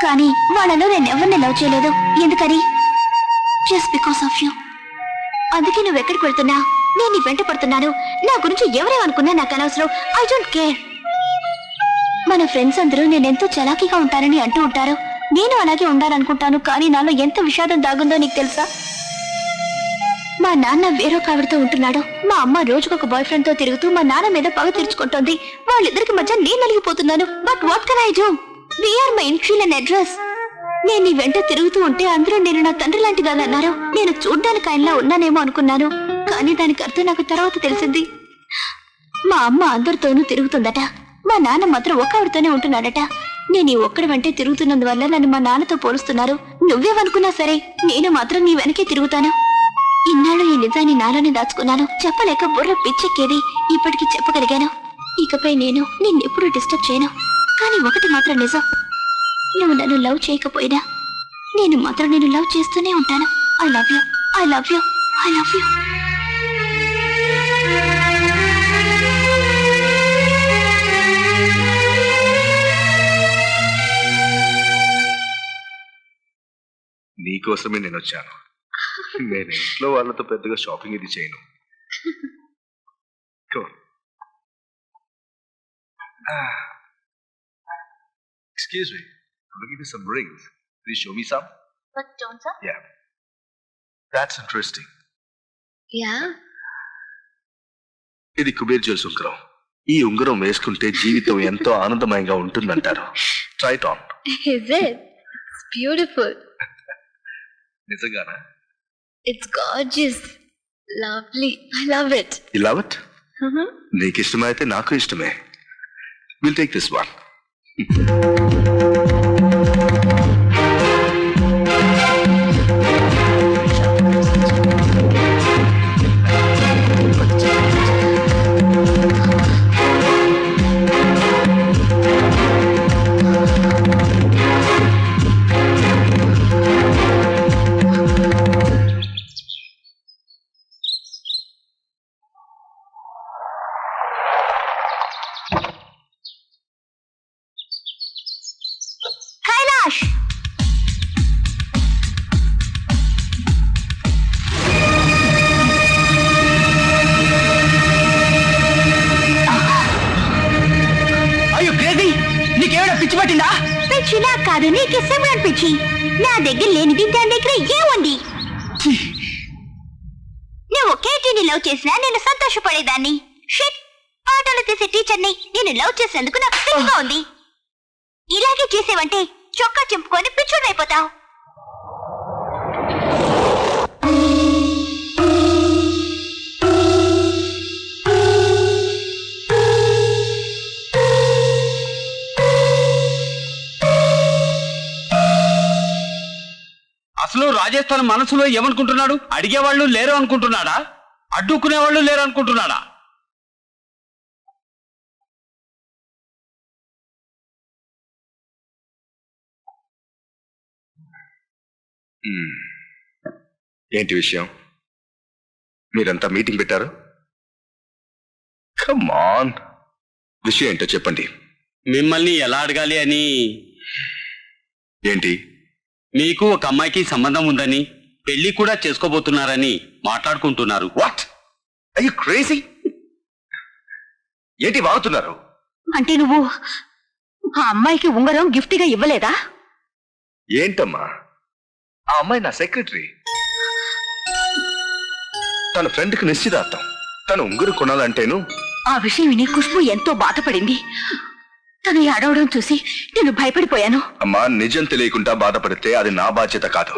Speaker 7: కానీ వాళ్ళలో నేను ఎవరిని లవ్ చేయలేదు. ఎందుకని? Just because of you. అందుకే నువ్వు ఎక్కడికి వెళ్తున్నా నేను నీ వెంట పడుతున్నాను. నా గురించి ఎవరేమనుకున్నా నాకు అనవసరం. I don't care. మన ఫ్రెండ్స్ అందరూ నేనెంతో చలాకీగా ఉంటానని అంటూ ఉంటారు. నేను అలాగే ఉండాలనుకుంటాను, కానీ నాలో ఎంత విషాదం దాగుందో నీకు తెలుసా? మా నాన్న వేరొక ఆవిడతో ఉంటున్నాడు. మా అమ్మ రోజుకొక బాయ్ ఫ్రెండ్ తో తిరుగుతూ మా నాన్న మీద పగ తీర్చుకుంటోంది. వాళ్ళిద్దరికి మధ్య నేను నలిగిపోతున్నాను. But what can I do? V R my initial and address. నేను నీ వెంట తిరుగుతూ ఉంటే అందరూ నేను నా తండ్రి లాంటి దాన్ని అన్నారు. నేను చూడ్డానికి ఆయనలా ఉన్నానేమో అనుకున్నాను, కానీ దానికి అర్థం నాకు తర్వాత తెలిసింది. మా అమ్మ అందరితోనూ తిరుగుతుందట, మా నాన్న మాత్రం ఒక ఆవిడతోనే ఉంటున్నాడట. నేను ఈ ఒక్కడి వెంటే తిరుగుతున్నందువల్ల నన్ను మా నాన్నతో పోలుస్తున్నారు. నువ్వేమనుకున్నా సరే, నేను మాత్రం నీ వెనకే తిరుగుతాను. ఇన్నాళ్ళు ఈ నిజాన్ని నాలోనే దాచుకున్నాను. చెప్పలేక బుర్ర పిచ్చెక్కేది. ఇప్పటికి చెప్పగలిగాను. ఇకపై నేను నిన్నెప్పుడు డిస్టర్బ్ చేయను. కానీ ఒకటి మాత్రం నిజం, నువ్వు నన్ను లవ్ చేయకపోయినా నేను మాత్రం నేను లవ్ చేస్తూనే ఉంటాను. I love you, I love you, I love you.
Speaker 5: నీకోసమే నేను వచ్చాను. నేను ఇంట్లో వాళ్ళతో పెద్దగా షాపింగ్ ఇది చేయను. Excuse me, I'm looking for some rings. Please show me some.
Speaker 7: What stone, sir?
Speaker 5: Yeah. That's interesting.
Speaker 7: Yeah.
Speaker 5: ఇది కుబేర్ జ్యువెల్స్ ఉంగరం. ఈ ఉంగరం వేసుకుంటే జీవితం ఎంతో ఆనందమయంగా ఉంటుందంటారు. Try it on.
Speaker 7: Is it? It's beautiful.
Speaker 5: నిజంగానా?
Speaker 7: It's gorgeous. Lovely. I love it.
Speaker 5: You love it? నీకు ఇష్టమైతే నాకు ఇష్టమే. We'll take this one.
Speaker 7: పిచ్చి నాకు కాదు, నీకు సిమ్రన్ పిచ్చి. నా దగ్గర లేనిది దాని దగ్గర ఏముంది? నువ్వు కేటీని లవ్ చేసినా నేను సంతోషపడేదాన్ని. షిట్, పాటలు తీసే టీచర్ని నేను లవ్ చేసినందుకు నాకు సిగ్గుగా ఉంది. ఇలాగే చేసేవంటే చొక్కా చింపుకొని పిచ్చోడైపోతావు.
Speaker 2: అసలు రాజస్థాన్ మనసులో ఏమనుకుంటున్నాడు? అడిగేవాళ్ళు లేరు అనుకుంటున్నాడా? అడ్డుకునేవాళ్ళు లేరు అనుకుంటున్నాడా?
Speaker 5: ఏంటి విషయం? మీరంతా మీటింగ్ పెట్టారు? కమ్ ఆన్, విషయం ఏంటో చెప్పండి.
Speaker 2: మిమ్మల్ని ఎలా అడగాలి అని.
Speaker 5: ఏంటి?
Speaker 2: మీకు ఒక అమ్మాయికి సంబంధం ఉందని, పెళ్లి కూడా చేసుకోబోతున్నారని మాట్లాడుకుంటున్నారు.
Speaker 5: వాట్? Are you crazy? ఏంటి వాగుతున్నారు?
Speaker 6: అంటే నువ్వు ఆ అమ్మాయికి ఉంగరం గిఫ్ట్ గా ఇవ్వలేదా?
Speaker 5: ఏంటమ్మా, ఆ అమ్మాయి నా సెక్రటరీ. తన ఫ్రెండ్ కి నిశ్చితార్థం. తను ఉంగరం కొనాలంటేను.
Speaker 6: ఆ విషయం విని ఖుష్బు ఎంతో బాధపడింది. తను అడవడం చూసి నేను భయపడిపోయాను.
Speaker 5: అమ్మా, నిజం తెలియకుండా బాధపడితే అది నా బాధ్యత కాదు.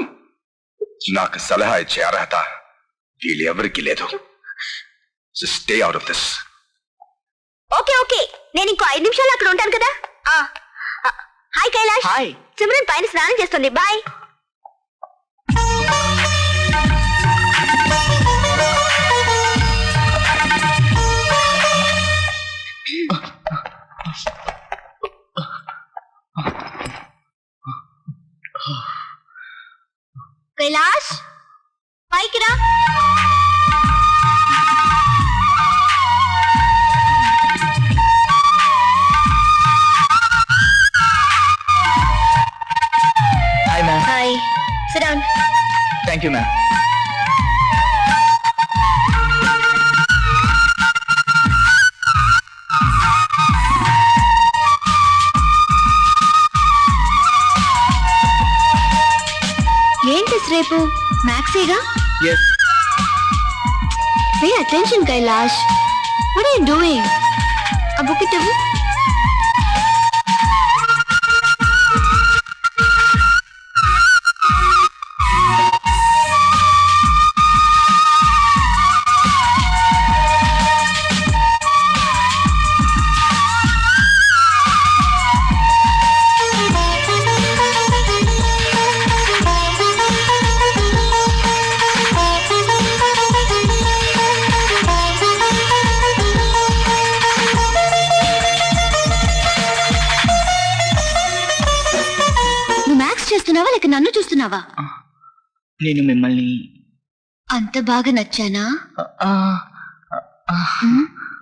Speaker 5: నాకు సలహా ఇచ్చే అర్హత వీళ్ళెవరికి లేదు. Stay out of this.
Speaker 7: Okay okay, నేను ఇంకో 5 నిమిషాలు అక్కడ ఉంటాను కదా. హాయ్ కైలాష్.
Speaker 1: హాయ్.
Speaker 7: సిమ్రన్ పైన స్నానం చేస్తుంది. బాయ్. కైలాష్, పైకి రా.
Speaker 1: Hi ma'am.
Speaker 7: Hi, sit down.
Speaker 1: Thank you ma'am.
Speaker 7: రేపు మ్యాథ్సేగా
Speaker 1: yes
Speaker 7: pay attention Kailash what are you doing ఆ బుక్ ఇటు చేస్తున్నావా లేక నన్ను చూస్తున్నావా?
Speaker 1: నేను మిమ్మల్ని
Speaker 7: అంత బాగా నచ్చానా?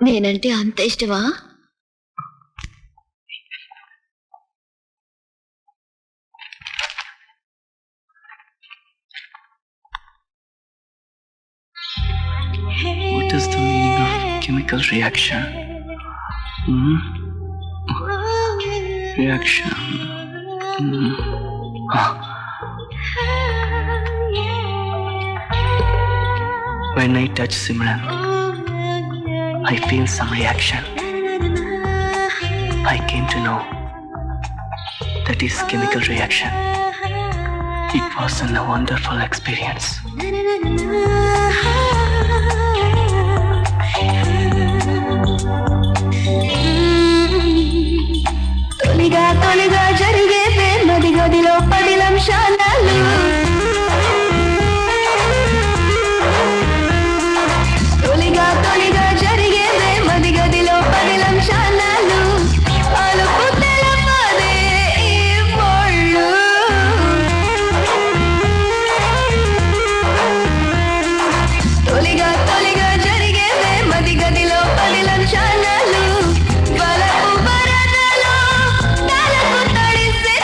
Speaker 7: నేనంటే అంత ఇష్టమా?
Speaker 1: What is the meaning of chemical reaction? Reaction. When I touch Simran, I feel some reaction. I came to know that is chemical reaction. It was a wonderful experience.
Speaker 3: తొలిగా తొలిగా జరిగే ప్రేమది గదిలో 10 నిమిషాలు తొలిగా తొలిగా జరిగే ప్రేమది గదిలో 10 నిమిషాలు అలుపు తెలపదే ఈ పొళ్ళు తొలిగా తొలిగా జరిగే ప్రేమది గదిలో 10 నిమిషాలు బలపు బరదలో తలకు తడిసే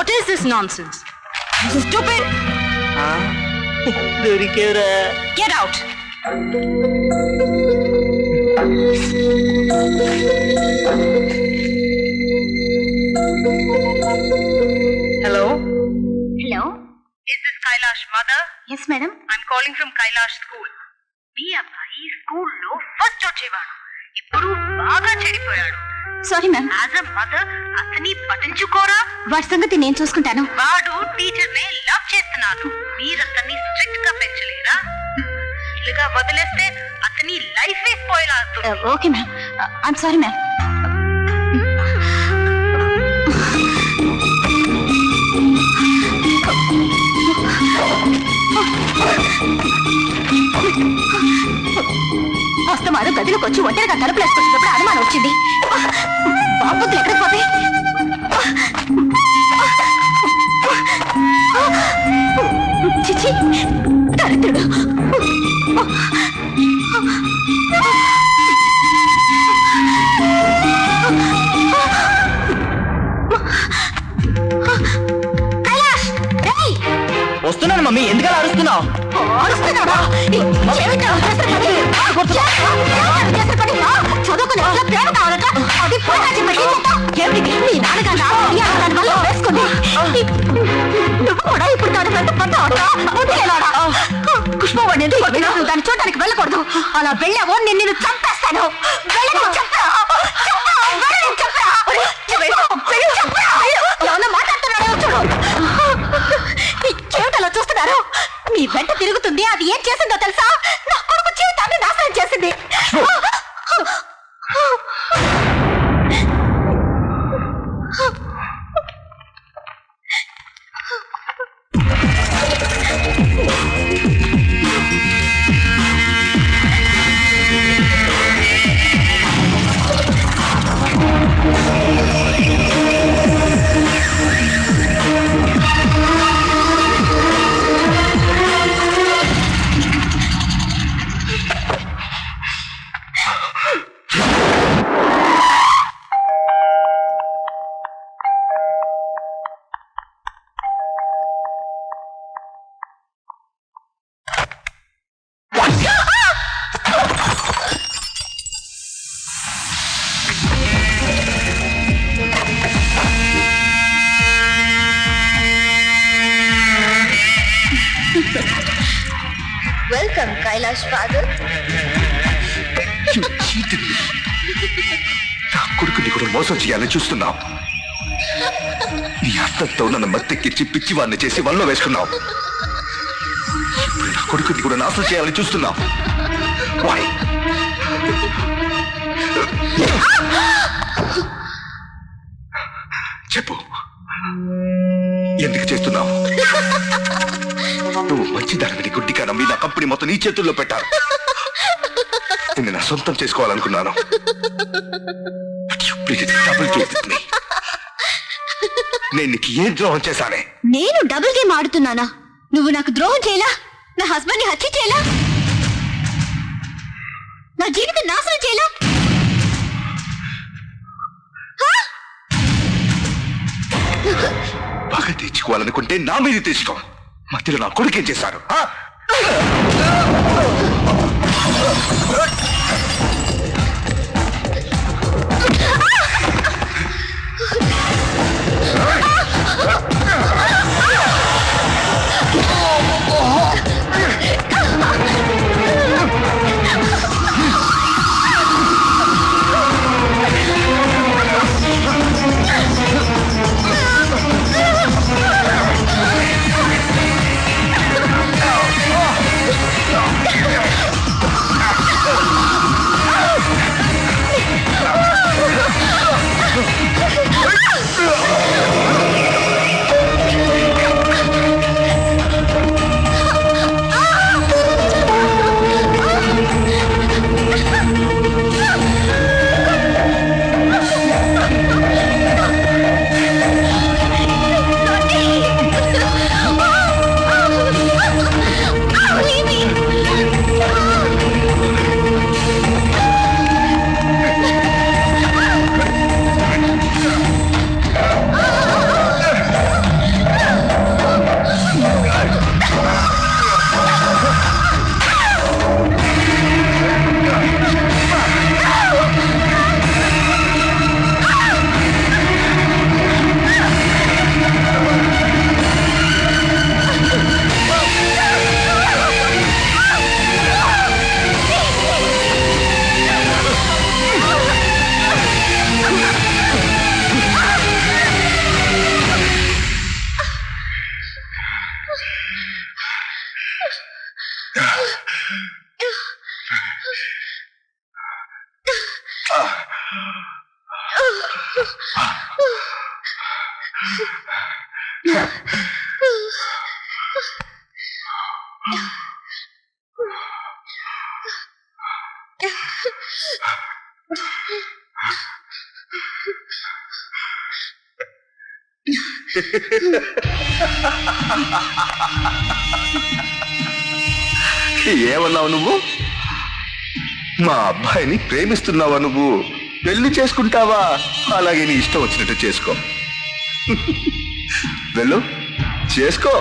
Speaker 6: What is this nonsense? This is stupid.
Speaker 1: దొరికేవరా.
Speaker 6: Get out.
Speaker 8: Hello
Speaker 7: hello
Speaker 8: is this Kailash mother?
Speaker 7: Yes madam.
Speaker 8: I'm calling from Kailash school. మీ అబ్బాయి స్కూల్లో ఫస్ట్ వచ్చేవాడు, ఇప్పుడు బాగా చెడిపోయాడు.
Speaker 7: Sorry ma'am.
Speaker 8: As a mother అతని పట్టించుకోరా?
Speaker 7: వాటి సంగతి నేను చూసుకుంటాను.
Speaker 8: వాడు టీచర్ ని లవ్ చేస్తున్నాడు, మీరు అతన్ని స్ట్రిక్ట్ గా పెంచలేరా? ఇలాగా వదిలేస్తే అతని లైఫ్ స్పాయిల్ అవుతుంది.
Speaker 7: Okay ma'am. I'm sorry ma'am. వస్తమాను గదిలోకి వచ్చి ఒంటరిగా తలుపులేసుకొచ్చినప్పుడు అనుమానం వచ్చింది. బాబుతులు ఎక్కడికి పోతే చిచి దరిద్రుడు. కైలాష్ రేయ్,
Speaker 1: వస్తున్నాను మమ్మీ, ఎందుకలా అరుస్తున్నావు?
Speaker 7: అరుస్తున్నావా? ఏమిటా చేసిన పని? చేసిన పని? చదువుకునే వాళ్ళ ప్రేమ కావాలట, అది పోయినా చెప్పండి. ఏమిటి నీ నాన్నగారు దాని వల్ల వేసుకుంది. నువ్వు కూడా ఇప్పుడు దాని వెంట పడ్డావట. వదిలేనాడా? పుష్పం వండింది, నువ్వు దాన్ని చూడడానికి వెళ్ళకూడదు. అలా వెళ్ళావో నేను చంపేస్తాను. వెళ్ళను, చంపా. ఎవరన్నా మాట్లాడుతున్నాడో చూడు. ఏమిటలా చూస్తున్నారు? మీ వెంట తిరుగుతుంది, అది ఏం చేసిందో తెలుసా? నా కొడుకు జీవితాన్ని నాశనం చేసింది. Welcome Kailash father.
Speaker 5: నా కొడుకుని కూడా మోసం చేయాలని చూస్తున్నావు. నీ అర్థంతో నన్ను మత్తెక్కించి పిచ్చివాడిని చేసి వల్ల వేసుకున్నావు. ఇప్పుడు నా కొడుకుని కూడా నాశనం చేయాలని చూస్తున్నావు. Why? చెప్పు, ఎందుకు చేస్తున్నావు? నువ్వు మంచిదానిని గుడ్డిగా నమ్మి నా కంపెనీ మొత్తం నీ చేతుల్లో పెట్టాను. నిన్ను నా సొంతం చేసుకోవాలనుకున్నాను. నేను నీకు ఏం ద్రోహం చేశానే?
Speaker 7: నేను డబుల్ గేమ్ ఆడుతున్నానా? నువ్వు నాకు ద్రోహం చేయలా? నా హస్బెండ్ ని హత్య చేయలా? నా జీవితం నాశనం చేయలా?
Speaker 5: బాగా తెచ్చుకోవాలనుకుంటే నా మీద తెచ్చుకో. మధ్యలో నా కొడుకేం చేశారు? ఏమన్నావు నువ్వు? మా అబ్బాయిని ప్రేమిస్తున్నావా నువ్వు? పెళ్లి చేసుకుంటావా? అలాగే నీ ఇష్టం వచ్చినట్టు చేసుకో. వెళ్ళు, చేసుకో.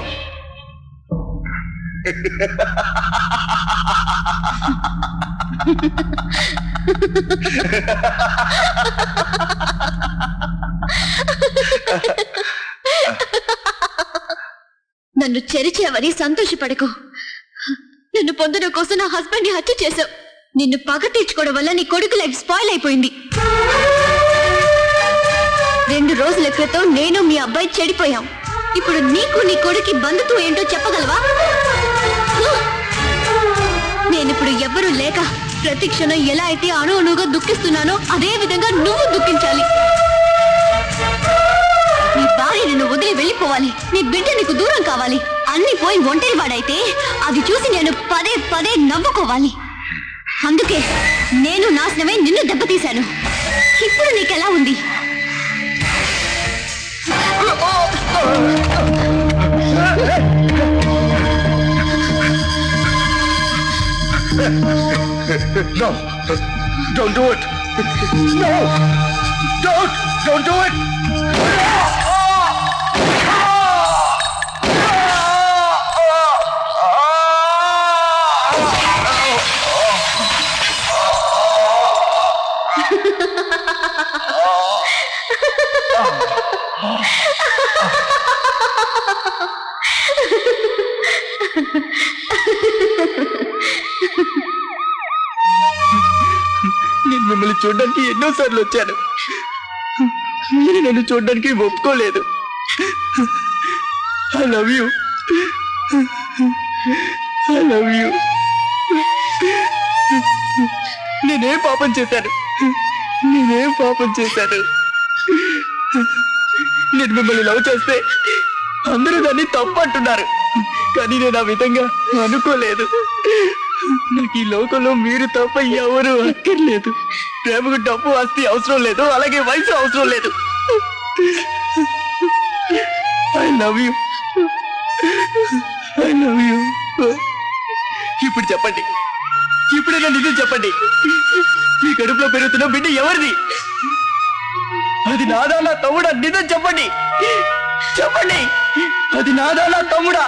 Speaker 7: నన్ను చెరిచేవని సంతోషపడకు. నన్ను పొందడం కోసం నా హస్బెండ్ ని హత్య చేశావు. నిన్ను పగ తీర్చుకోవడం వల్ల నీ కొడుకు లైఫ్ స్పాయిల్ అయిపోయింది. 2 రోజుల క్రితం నేను మీ అబ్బాయి చెడిపోయాం. ఇప్పుడు నీకు నీ కొడుకు బంధుత్వం ఏంటో చెప్పగలవా? నేనిప్పుడు ఎవ్వరూ లేక ప్రతి క్షణం ఎలా అయితే అణువుగా దుఃఖిస్తున్నానో అదే విధంగా నువ్వు దుఃఖించాలి. నీ భార్య నిన్ను వదిలి వెళ్ళిపోవాలి. నీ బిడ్డ నీకు దూరం కావాలి. అన్ని పోయి ఒంటరి వాడైతే అది చూసి నేను పదే పదే నవ్వుకోవాలి. అందుకే నేను నాశనమై నిన్ను దెబ్బతీశాను. ఇప్పుడు నీకెలా ఉంది?
Speaker 5: No, don't do it. No, don't do it.
Speaker 1: నేను మిమ్మల్ని చూడడానికి ఎన్నోసార్లు వచ్చాను. మీరు నన్ను చూడడానికి ఒప్పుకోలేదు. I love you, I love you. నేనేం పాపం చేశాను? నేను మిమ్మల్ని లవ్ చేస్తే అందరూ దాన్ని తప్పు అంటున్నారు. కానీ నేను ఆ విధంగా అనుకోలేదు. నాకు ఈ లోకంలో మీరు తప్ప ఎవరు అక్కర్లేదు. ప్రేమకు డబ్బు ఆస్తి అవసరం లేదు, అలాగే వయసు అవసరం లేదు. I love you, I love you. ఇప్పుడు చెప్పండి, ఇప్పుడైనా నిజం చెప్పండి. మీ కడుపులో పెరుగుతున్న బిడ్డ ఎవరిది? అది నాదా నా తమ్ముడా? నిజం చెప్పండి, చెప్పండి. అది నాదా నా తమ్ముడా?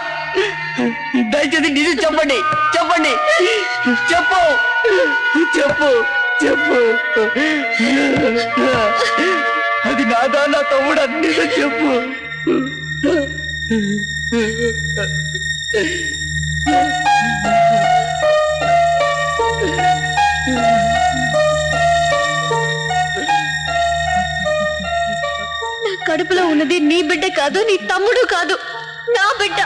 Speaker 1: దయచేసి నిజం చెప్పండి, చెప్పండి. చెప్పు, చెప్పు, చెప్పు. అది నాదా నా తమ్ముడా? నిజం చెప్పు.
Speaker 7: నా కడుపులో ఉన్నది నీ బిడ్డ కాదు, నీ తమ్ముడు కాదు, నా బిడ్డ.